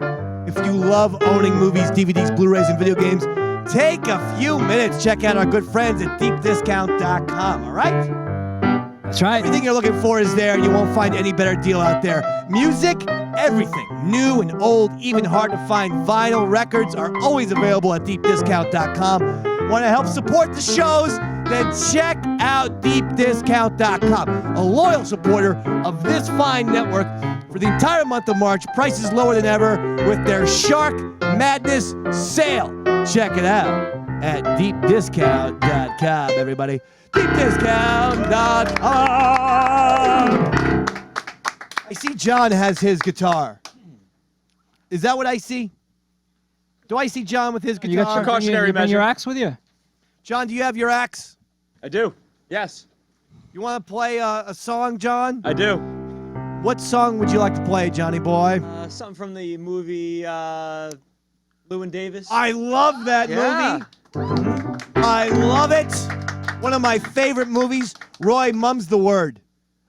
If you love owning movies, DVDs, Blu-rays, and video games, take a few minutes. Check out our good friends at DeepDiscount.com, all right? That's right. Everything you're looking for is there. You won't find any better deal out there. Music, everything. New and old, even hard to find vinyl records are always available at DeepDiscount.com. Want to help support the shows? Then check out DeepDiscount.com. A loyal supporter of this fine network for the entire month of March. Prices lower than ever with their Shark Madness sale. Check it out at DeepDiscount.com, everybody. DeepDiscount.com. I see John has his guitar. Is that what I see? Do I see John with his guitar? You got your Precautionary you bring your measure. axe with you? John, do you have your axe? I do. Yes, You want to play a song, John? I do. What song would you like to play, Johnny boy? Something from the movie Llewyn Davis. I love that Yeah. movie. I love it. One of my favorite movies. Roy, mum's the word.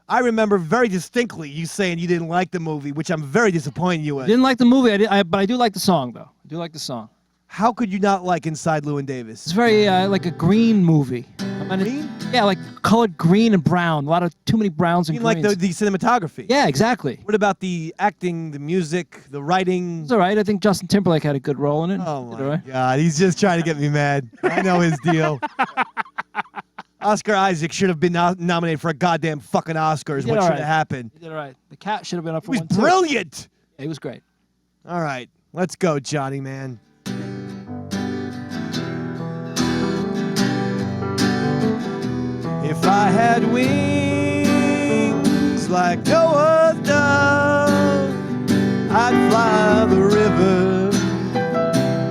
I remember very distinctly you saying you didn't like the movie, which I'm very disappointed you in. Didn't like the movie, but I do like the song though. I do like the song. How could you not like Inside Llewyn Davis? It's very like a green movie. Green? Yeah, like colored green and brown. A lot of too many browns and You mean greens. like the cinematography? Yeah, exactly. What about the acting, the music, the writing? It's all right. I think Justin Timberlake had a good role in it. Oh Did my all right. God, he's just trying to get me mad. I know his deal. Oscar Isaac should have been nominated for a goddamn fucking Oscar. Is He did what all should right. have happened. He did all right. The cat should have been up He for was one too. brilliant. Yeah, he was great. All right, let's go, Johnny man. If I had wings like Noah's dove, I'd fly the river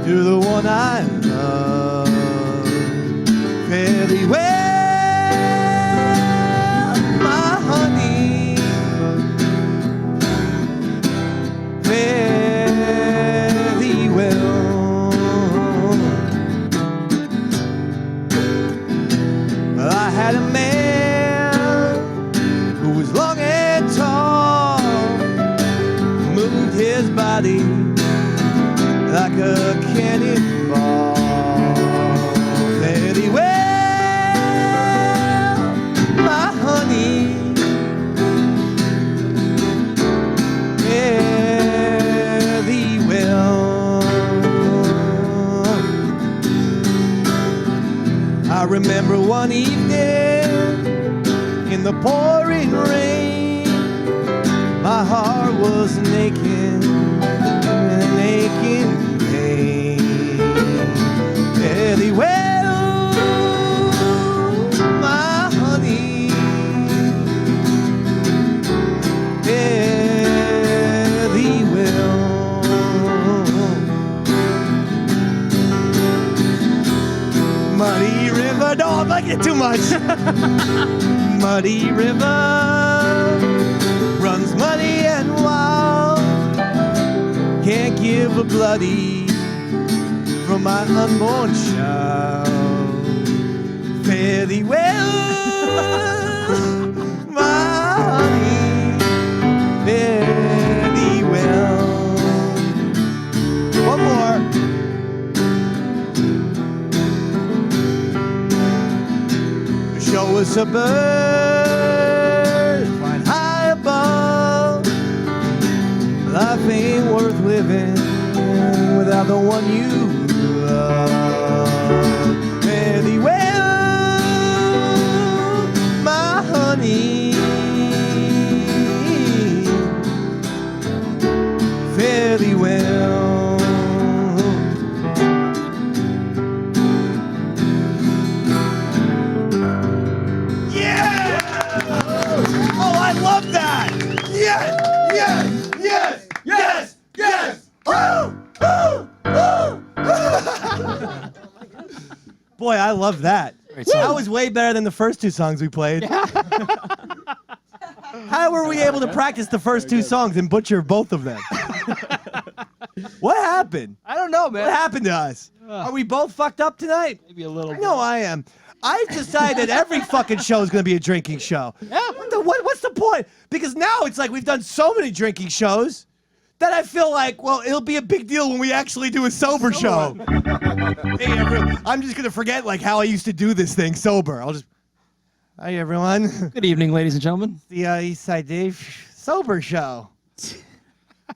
to the one I love. Fare thee well, my honey. Fare thee well. I had a man who was long and tall, moved his body like a cannonball. Fare thee well, my honey. Fare thee well. I remember one evening in the pouring rain, my heart was naked, naked pain. Fare thee well, my honey. Fare thee well. Muddy river, don't like it too much. Muddy river runs muddy and wild. Can't give a bloody from my unborn child. Fare thee well, my honey. Fare thee well. One more. Show us a bird flying high above. Life ain't worth living without the one you love. Fare thee well, my honey. Fare thee well. I love that! Yes! Yes! Yes! Yes! Yes! Woo! Woo! Woo! Boy, I love that. That was way better than the first two songs we played. How were we able to practice the first two songs and butcher both of them? What happened? I don't know, man. What happened to us? Are we both fucked up tonight? Maybe a little. I know I am. I've decided every fucking show is going to be a drinking show. Yeah. What's the point? Because now it's like we've done so many drinking shows that I feel like, well, it'll be a big deal when we actually do a sober show. Hey, everyone. I'm just going to forget like how I used to do this thing sober. I'll just, hi, everyone. Good evening, ladies and gentlemen. The Eastside Dave sober show.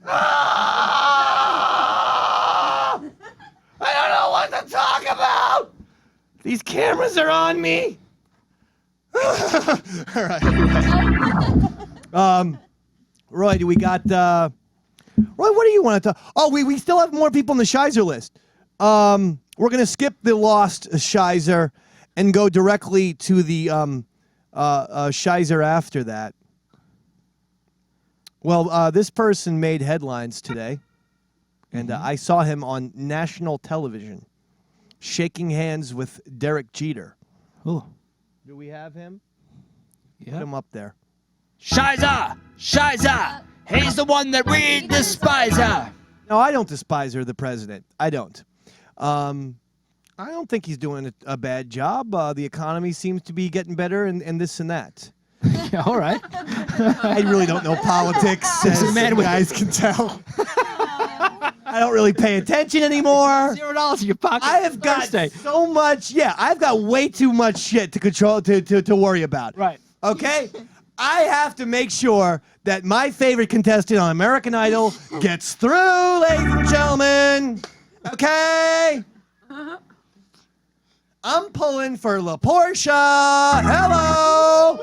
I don't know what to talk about. These cameras are on me. All right. Roy, do we got Roy, what do you want to talk? Oh, we still have more people on the Shizer list. We're gonna skip the lost Shizer and go directly to the Shizer after that. Well, this person made headlines today, and I saw him on national television shaking hands with Derek Jeter. Oh. Do we have him? Yeah. Put him up there. Shizer! Shizer! He's the one that we despise her. No, I don't despise her, the president. I don't. I don't think he's doing a bad job. The economy seems to be getting better and this and that. Yeah, all right. I really don't know politics, as you guys can tell. I don't really pay attention anymore. $0 in your pocket. I have got so much. Yeah, I've got way too much shit to control to worry about. Right. Okay. I have to make sure that my favorite contestant on American Idol gets through, ladies and gentlemen. Okay. I'm pulling for La Portia. Hello.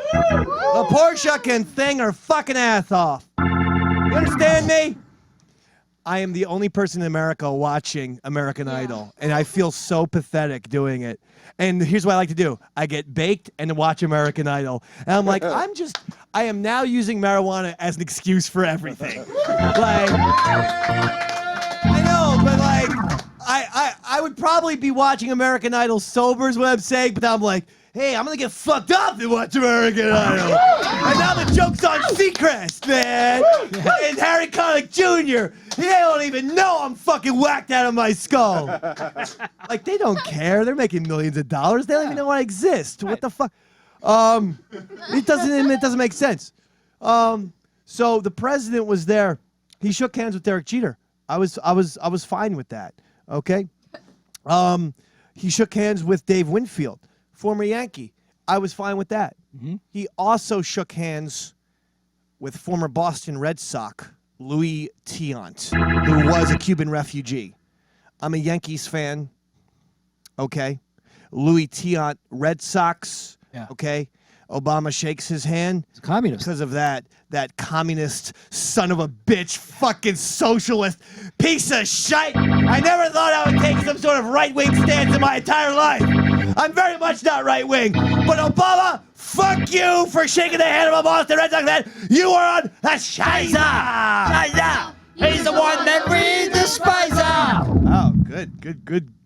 La Portia can sing her fucking ass off. You understand me? I am the only person in America watching American Idol, and I feel so pathetic doing it. And here's what I like to do. I get baked and watch American Idol. And I'm like, I am now using marijuana as an excuse for everything. Like, I know, but like, I would probably be watching American Idol sober is what I'm saying, but I'm like, hey, I'm gonna get fucked up and watch American Idol. And now the joke's on Seacrest, man. And Harry Connick Jr. They don't even know I'm fucking whacked out of my skull. Like, they don't care. They're making millions of dollars. They don't even know I exist. What the fuck? It doesn't make sense. So the president was there. He shook hands with Derek Jeter. I was fine with that. Okay. He shook hands with Dave Winfield, former Yankee. I was fine with that. Mm-hmm. He also shook hands with former Boston Red Sox, Louis Tiant, who was a Cuban refugee. I'm a Yankees fan. Okay. Louis Tiant, Red Sox. Yeah. Okay. Obama shakes his hand. He's a communist. Because of that communist son of a bitch, fucking socialist piece of shit. I never thought I would take some sort of right-wing stance in my entire life. I'm very much not right-wing. But Obama, fuck you for shaking the hand of a Boston Red Sox fan. You are on the Shizer. Shizer. He's the one that we despise. Oh,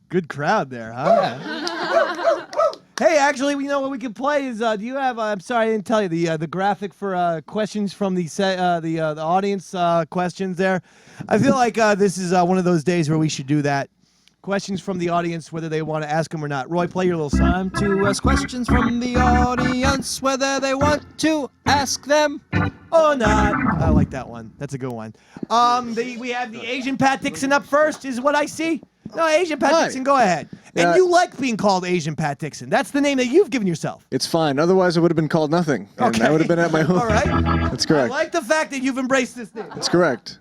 good crowd there, huh? Hey, actually, you know what we can play is, do you have, I'm sorry, I didn't tell you, the graphic for questions from the audience questions there? I feel like this is one of those days where we should do that. Questions from the audience, whether they want to ask them or not. Roy, play your little song. Time to ask questions from the audience, whether they want to ask them or not. I like that one. That's a good one. We have the Asian Pat Dixon up first, is what I see. No, Asian Pat Dixon, go ahead. And you like being called Asian Pat Dixon. That's the name that you've given yourself. It's fine. Otherwise, it would have been called nothing. And Okay. I would have been at my home. All right. That's correct. I like the fact that you've embraced this name. That's correct.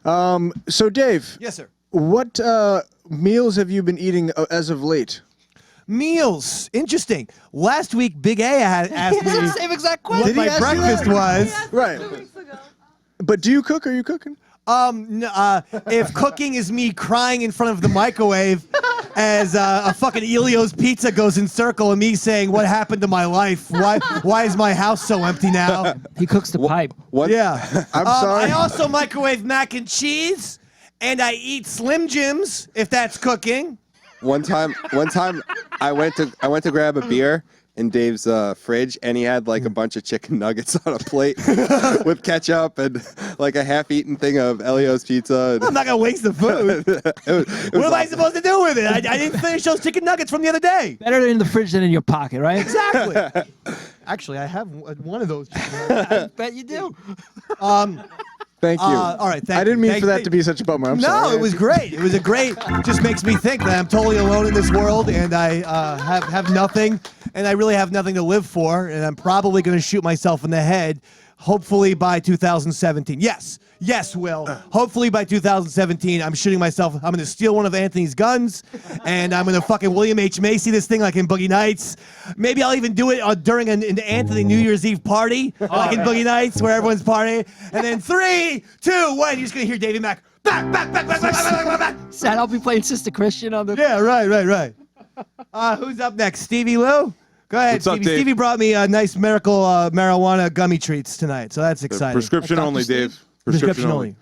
So, Dave. Yes, sir. What meals have you been eating as of late? Meals. Interesting. Last week, Big A had asked me same exact question. what my breakfast was. Right. But do you cook? Are you cooking? If cooking is me crying in front of the microwave as a fucking Elio's pizza goes in circle and me saying, what happened to my life? Why is my house so empty now? He cooks the pipe. What? Yeah. I'm sorry. I also microwave mac and cheese, and I eat Slim Jims, if that's cooking. One time I went to grab a beer in Dave's fridge, and he had like a bunch of chicken nuggets on a plate with ketchup and like a half-eaten thing of Elio's pizza. I'm not gonna waste the food. What am I supposed to do with it? I didn't finish those chicken nuggets from the other day. Better in the fridge than in your pocket, right? Exactly. Actually, I have one of those chicken nuggets. I bet you do. Thank you. All right, thank I didn't mean you. for that to be such a bummer. I'm sorry. No, it was great. It was a great. Just makes me think that I'm totally alone in this world, and I have nothing, and I really have nothing to live for, and I'm probably going to shoot myself in the head. Hopefully by 2017. Yes, Will. Hopefully by 2017, I'm shooting myself. I'm going to steal one of Anthony's guns, and I'm going to fucking William H. Macy this thing like in Boogie Nights. Maybe I'll even do it during an Anthony New Year's Eve party, like in Boogie Nights, where everyone's partying. And then 3, 2, 1, you're just going to hear Davey Mack. Back. Sad, I'll be playing Sister Christian on the... Yeah, right. Who's up next? Stevie Lou? Go ahead, What's up, Stevie. Dave? Stevie brought me a nice miracle marijuana gummy treats tonight, so that's exciting. Prescription only, Dave. Prescription only.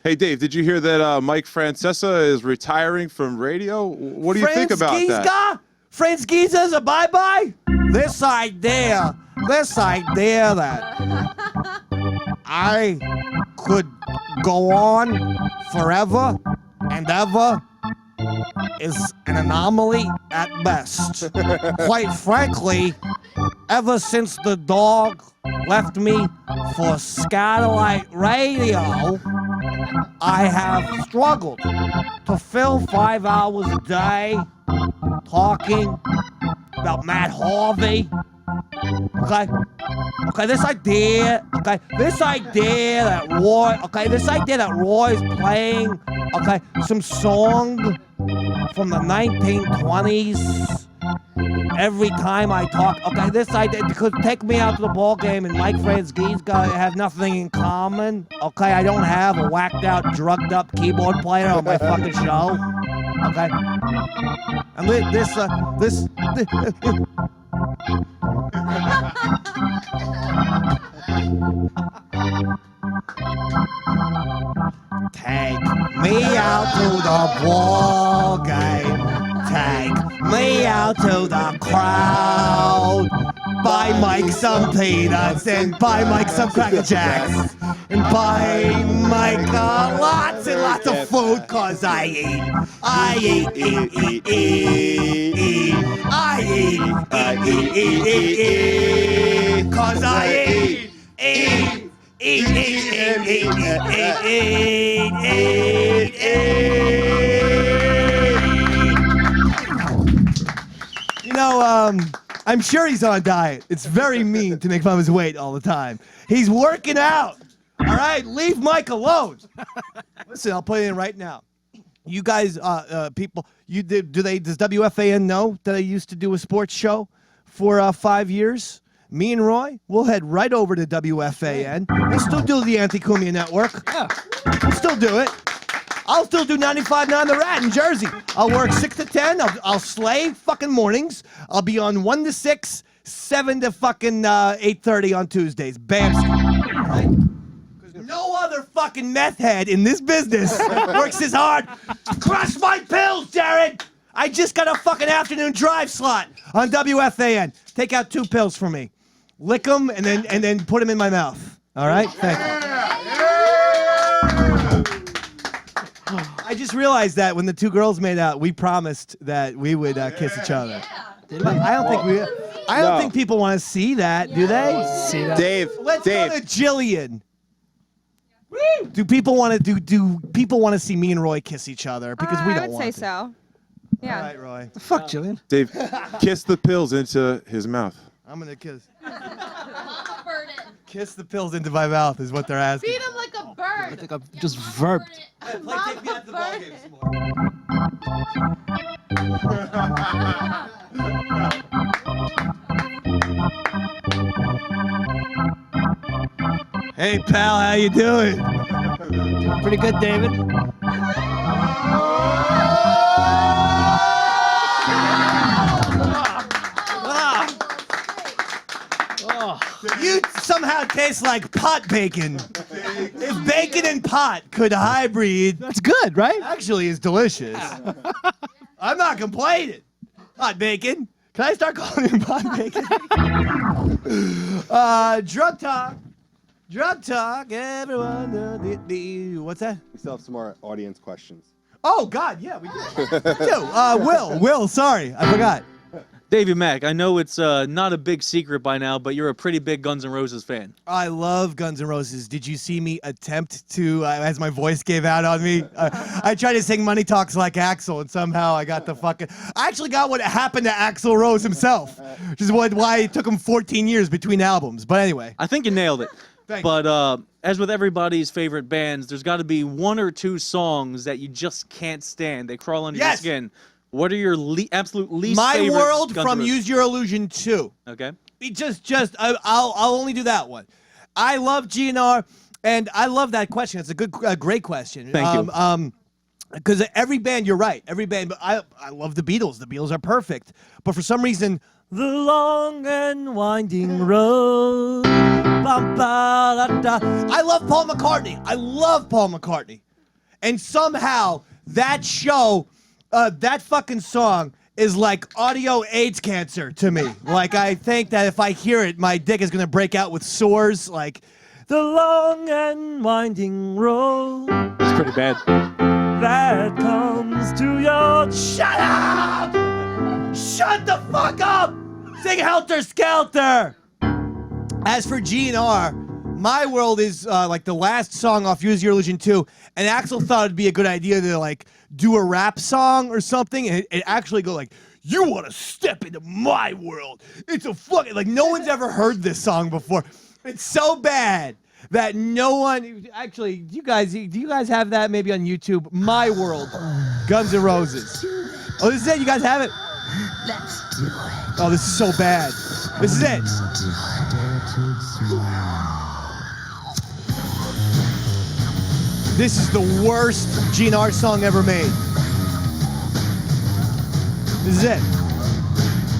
Hey, Dave, did you hear that Mike Francesa is retiring from radio? What do you think about that? Franzgiza's a bye-bye? This idea that I could go on forever and ever is an anomaly at best. Quite frankly, ever since the dog left me for satellite radio, I have struggled to fill 5 hours a day talking about Matt Harvey. Okay, this idea that Roy's playing, some song from the 1920s every time I talk. This idea could take me out to the ball game and Mike Franzke's have nothing in common. I don't have a whacked out, drugged up keyboard player on my fucking show. And this Take me out to the ball game. Take me out to the crowd. Buy Mike some peanuts and buy Mike some Cracker Jacks. And buy Mike lots and lots of food, cause I eat. I eat. Cause I eat. You know, I'm sure he's on a diet. It's very mean to make fun of his weight all the time. He's working out. All right, leave Mike alone. Listen, I'll put it in right now. You guys, people, does WFAN know that I used to do a sports show for 5 years? Me and Roy, we'll head right over to WFAN. We'll still do the Anti-Cumia Network. Yeah. We'll still do it. I'll still do 95.9 The Rat in Jersey. I'll work 6 to 10. I'll slay fucking mornings. I'll be on 1 to 6, 7 to fucking 8:30 on Tuesdays. Bam. Right? No other fucking meth head in this business works as hard to crush my pills, Jared. I just got a fucking afternoon drive slot on WFAN. Take out 2 pills for me. Lick them and then put them in my mouth. All right? Thank you. I just realized that when the 2 girls made out, we promised that we would kiss each other. I don't think people want to see that, do they? See that? Dave, Let's go to Jillian. Do people want to see me and Roy kiss each other? Because we don't I would want say to. so. Yeah. All right, Roy. The fuck, Jillian? Dave, kiss the pills into his mouth. I'm gonna kiss. Kiss the pills into my mouth is what they're asking. Feed him like a bird. I think I've just verped. Take me out to the ball game some more. Hey pal, how you doing? Pretty good, David. You somehow taste like pot bacon. If bacon and pot could hybrid, that's good, right? Actually, it's delicious. I'm not complaining. Pot bacon. Can I start calling him pot bacon? Drug talk. Drug talk. Everyone. What's that? We still have some more audience questions. Oh God, yeah, we do. Will, sorry, I forgot. Davey Mack, I know it's not a big secret by now, but you're a pretty big Guns N' Roses fan. I love Guns N' Roses. Did you see me attempt to, as my voice gave out on me, I tried to sing Money Talks like Axl, and somehow I got the fucking... I actually got what happened to Axl Rose himself, which is why it took him 14 years between albums. But anyway. I think you nailed it. Thank but as with everybody's favorite bands, there's got to be 1 or 2 songs that you just can't stand. They crawl under your skin. What are your absolute least favorite? My World Guns from N' Roses? Use Your Illusion 2. Okay. I'll only do that one. I love GNR, and I love that question. It's a great question. Thank you. Because every band, you're right. Every band, but I love the Beatles. The Beatles are perfect. But for some reason, the long and winding road. I love Paul McCartney. I love Paul McCartney. And somehow that show, that fucking song is like audio AIDS cancer to me. Like, I think that if I hear it, my dick is going to break out with sores. Like, the long and winding road It's pretty bad. that comes to your... Shut up! Shut the fuck up! Sing Helter Skelter! As for GNR, My World is like the last song off Use Your Illusion 2, and Axl thought it'd be a good idea to like do a rap song or something, and it actually go like, you want to step into my world. It's a fucking, like no one's ever heard this song before. It's so bad that no one, actually, do you guys have that maybe on YouTube? My World, Guns N' Roses. Oh, this is it? You guys have it? Let's do it. Oh, this is so bad. This is it. This is the worst GNR song ever made. This is it.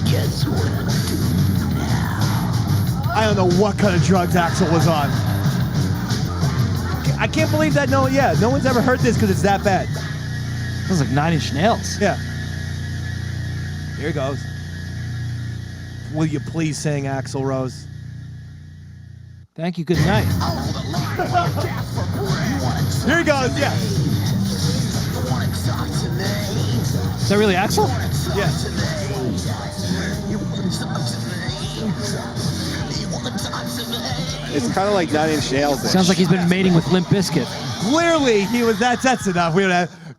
Guess what I do now? I don't know what kind of drugs Axl was on. I can't believe that no one's ever heard this because it's that bad. Sounds like Nine Inch Nails. Yeah. Here it goes. Will you please sing, Axl Rose? Thank you, good night. Here he goes, yeah. Is that really Axl? Yeah. It's kind of like Nine Inch Nails. Sounds like he's been mating with Limp Bizkit. Clearly, he was. That's enough.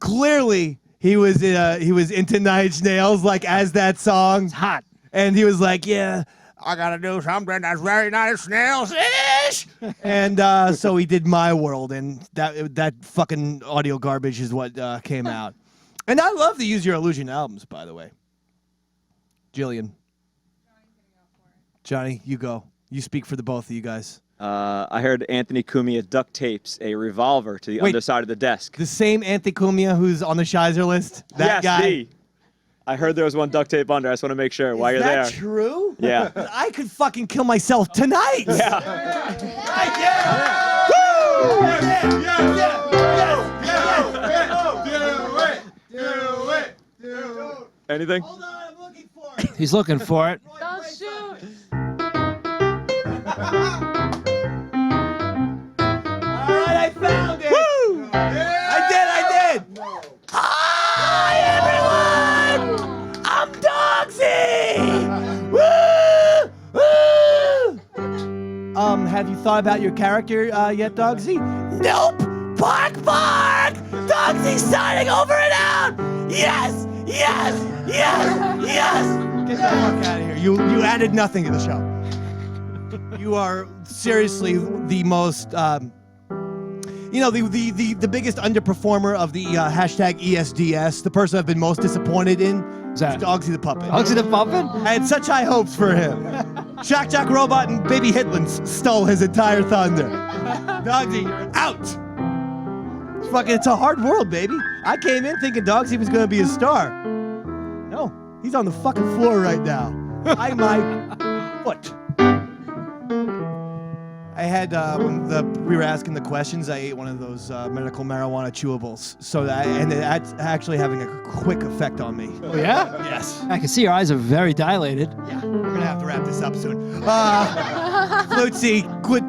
Clearly, he was into Nine Inch Nails, like as that song. It's hot. And he was like, yeah, I gotta do something that's very Nine Inch Nails-ish. And so he did My World, and that fucking audio garbage is what came out. And I love the Use Your Illusion albums, by the way. Jillian. Johnny, you go. You speak for the both of you guys. I heard Anthony Cumia duct tapes a revolver to the underside of the desk. The same Anthony Cumia who's on the Shizer list? That guy? I heard there was one duct tape under. I just want to make sure while you're there. Is that true? Yeah. I could fucking kill myself tonight. Yeah. Yeah. Woo! Anything? Hold on, I'm looking for it. He's looking for it. Don't shoot. All right, I found it. Woo! I did. Hi, everyone. I'm Dogsy. Woo! Have you thought about your character yet, Dogsy? Nope. Bark. Dogsy's signing over and out. Yes. Get the fuck out of here. You added nothing to the show. You are seriously the most, the biggest underperformer of the hashtag ESDS. The person I've been most disappointed in is Dogsy the Puppet. Dogsy the Puppet? I had such high hopes for him. Shock Jock Robot and Baby Hitland stole his entire thunder. Dogsy, you're out. It's a hard world, baby. I came in thinking Dogsy was going to be a star. No, he's on the fucking floor right now. I my foot. I had, when we were asking the questions, I ate one of those medical marijuana chewables. So that's actually having a quick effect on me. Oh, yeah? Yes. I can see your eyes are very dilated. Yeah, we're going to have to wrap this up soon. Flutesy, quick.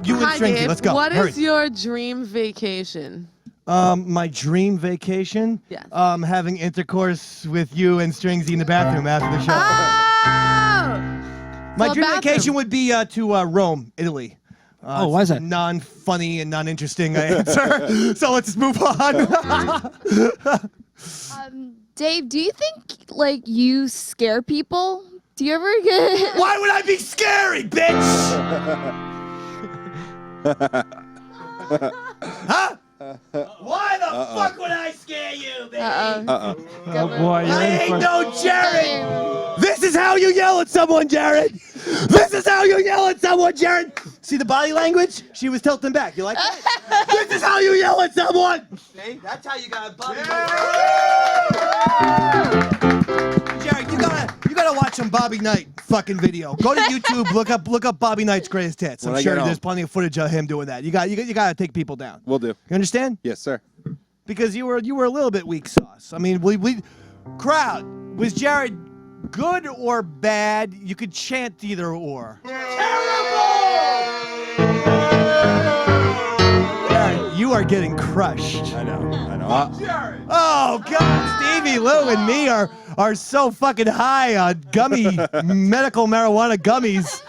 You and Stringy, Dave, let's go. What Hurry. is your dream vacation? My dream vacation? Yes. Having intercourse with you and Stringsy in the bathroom after the show. My dream vacation would be to Rome, Italy. Why is that? Non-funny and non-interesting answer. So let's just move on. Dave, do you think you scare people? Do you ever get? Why would I be scary, bitch? Huh? Why the fuck would I scare you, baby? Oh boy, you're I in ain't for... no Jared. This is how you yell at someone, Jared. This is how you yell at someone, Jared. See the body language? She was tilting back. You like that? This is how you yell at someone. See? That's how you got a body language. Jared, you gotta watch some Bobby Knight fucking video. Go to YouTube, look up Bobby Knight's greatest hits. I'm sure there's plenty of footage of him doing that. You gotta take people down. Will do. You understand? Yes, sir. Because you were a little bit weak sauce. I mean, crowd, was Jared good or bad? You could chant either or. Terrible! you are getting crushed. I know. Oh, God. Stevie, Lou, and me are so fucking high on medical marijuana gummies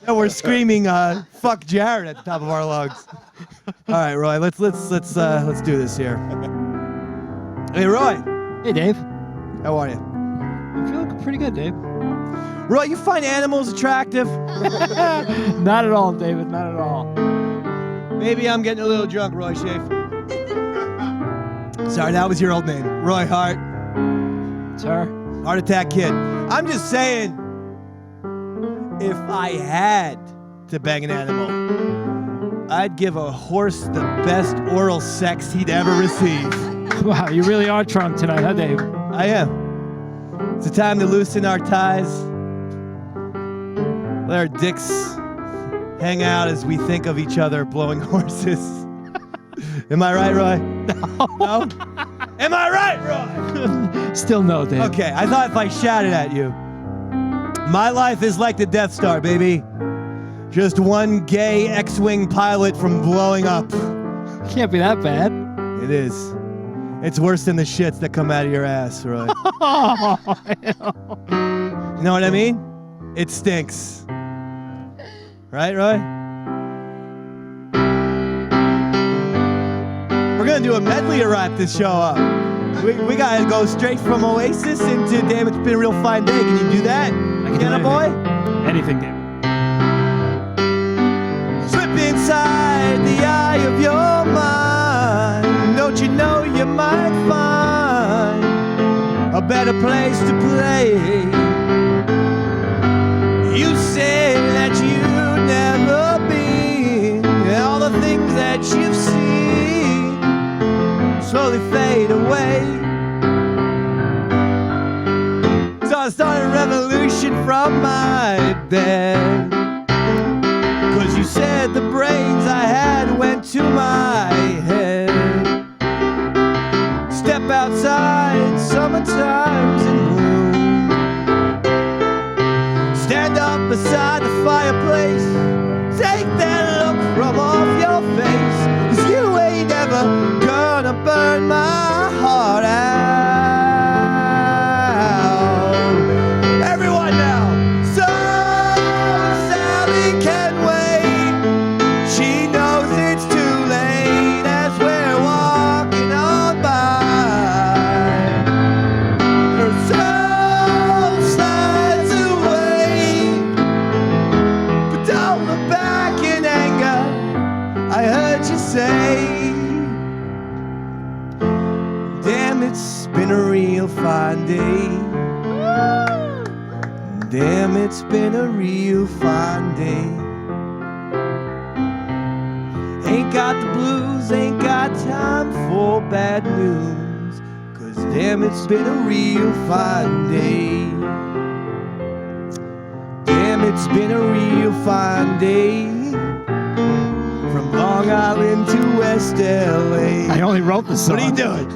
that we're screaming, fuck Jared at the top of our lungs. All right, Roy, let's do this here. Hey, Roy. Hey, Dave. How are you? I'm feeling pretty good, Dave. Roy, you find animals attractive? Not at all, David. Not at all. Maybe I'm getting a little drunk, Roy Schaefer. Sorry, that was your old name. Roy Hart. It's her. Heart Attack Kid. I'm just saying, if I had to bang an animal, I'd give a horse the best oral sex he'd ever receive. Wow, you really are drunk tonight, huh, Dave? I am. It's a time to loosen our ties. Let our dicks hang out as we think of each other blowing horses. Am I right, Roy? No? Am I right, Roy? Still no, Dave. Okay, I thought if I shouted at you. My life is like the Death Star, baby. Just one gay X-Wing pilot from blowing up. Can't be that bad. It is. It's worse than the shits that come out of your ass, Roy. You know what I mean? It stinks. Right, Roy? We're gonna do a medley to wrap this show up. We gotta go straight from Oasis into Damn It's Been a Real Fine Day. Can you do that? Can I, boy? Anything, David. Slip inside the eye of your mind. Don't you know you might find a better place to play? You say that you've never been, and all the things that you've seen slowly fade away. So I started a revolution from my bed, 'cause you said the brains I had went to my head. Step outside, summertime's in bloom. Stand up beside the fireplace. Take that look from off your face, 'cause you ain't ever gonna burn my heart out. Everyone now. So Sally can wait. She knows it's too late as we're walking on by. Her soul slides away, but don't look back in anger. I heard you say, damn, it's been a real fine day. Damn, it's been a real fine day. Ain't got the blues, ain't got time for bad news, 'cause damn, it's been a real fine day. Damn, it's been a real fine day. From Long Island to West LA. I only wrote the song. What are you doing?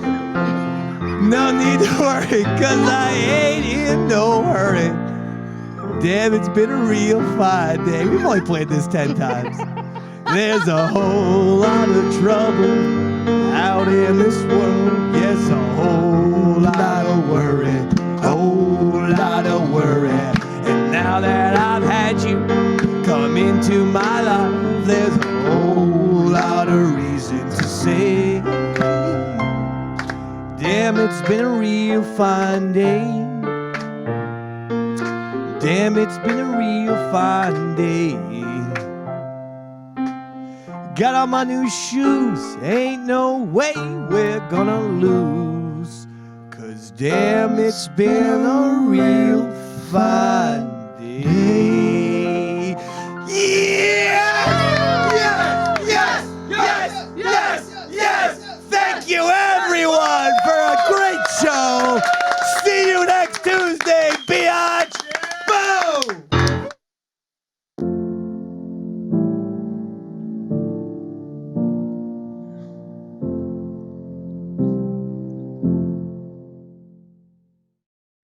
No need to worry, 'cause I ain't in no hurry. Damn, it's been a real fine day. We've only played this 10 times. There's a whole lot of trouble out in this world. Yes, a whole lot of worry. Whole lot of worry. And now that I've had you come into my life, there's a whole lot of reason to say, damn, it's been a real fine day. Damn, it's been a real fine day. Got on my new shoes, ain't no way we're gonna lose, 'cause damn, it's been a real fine day.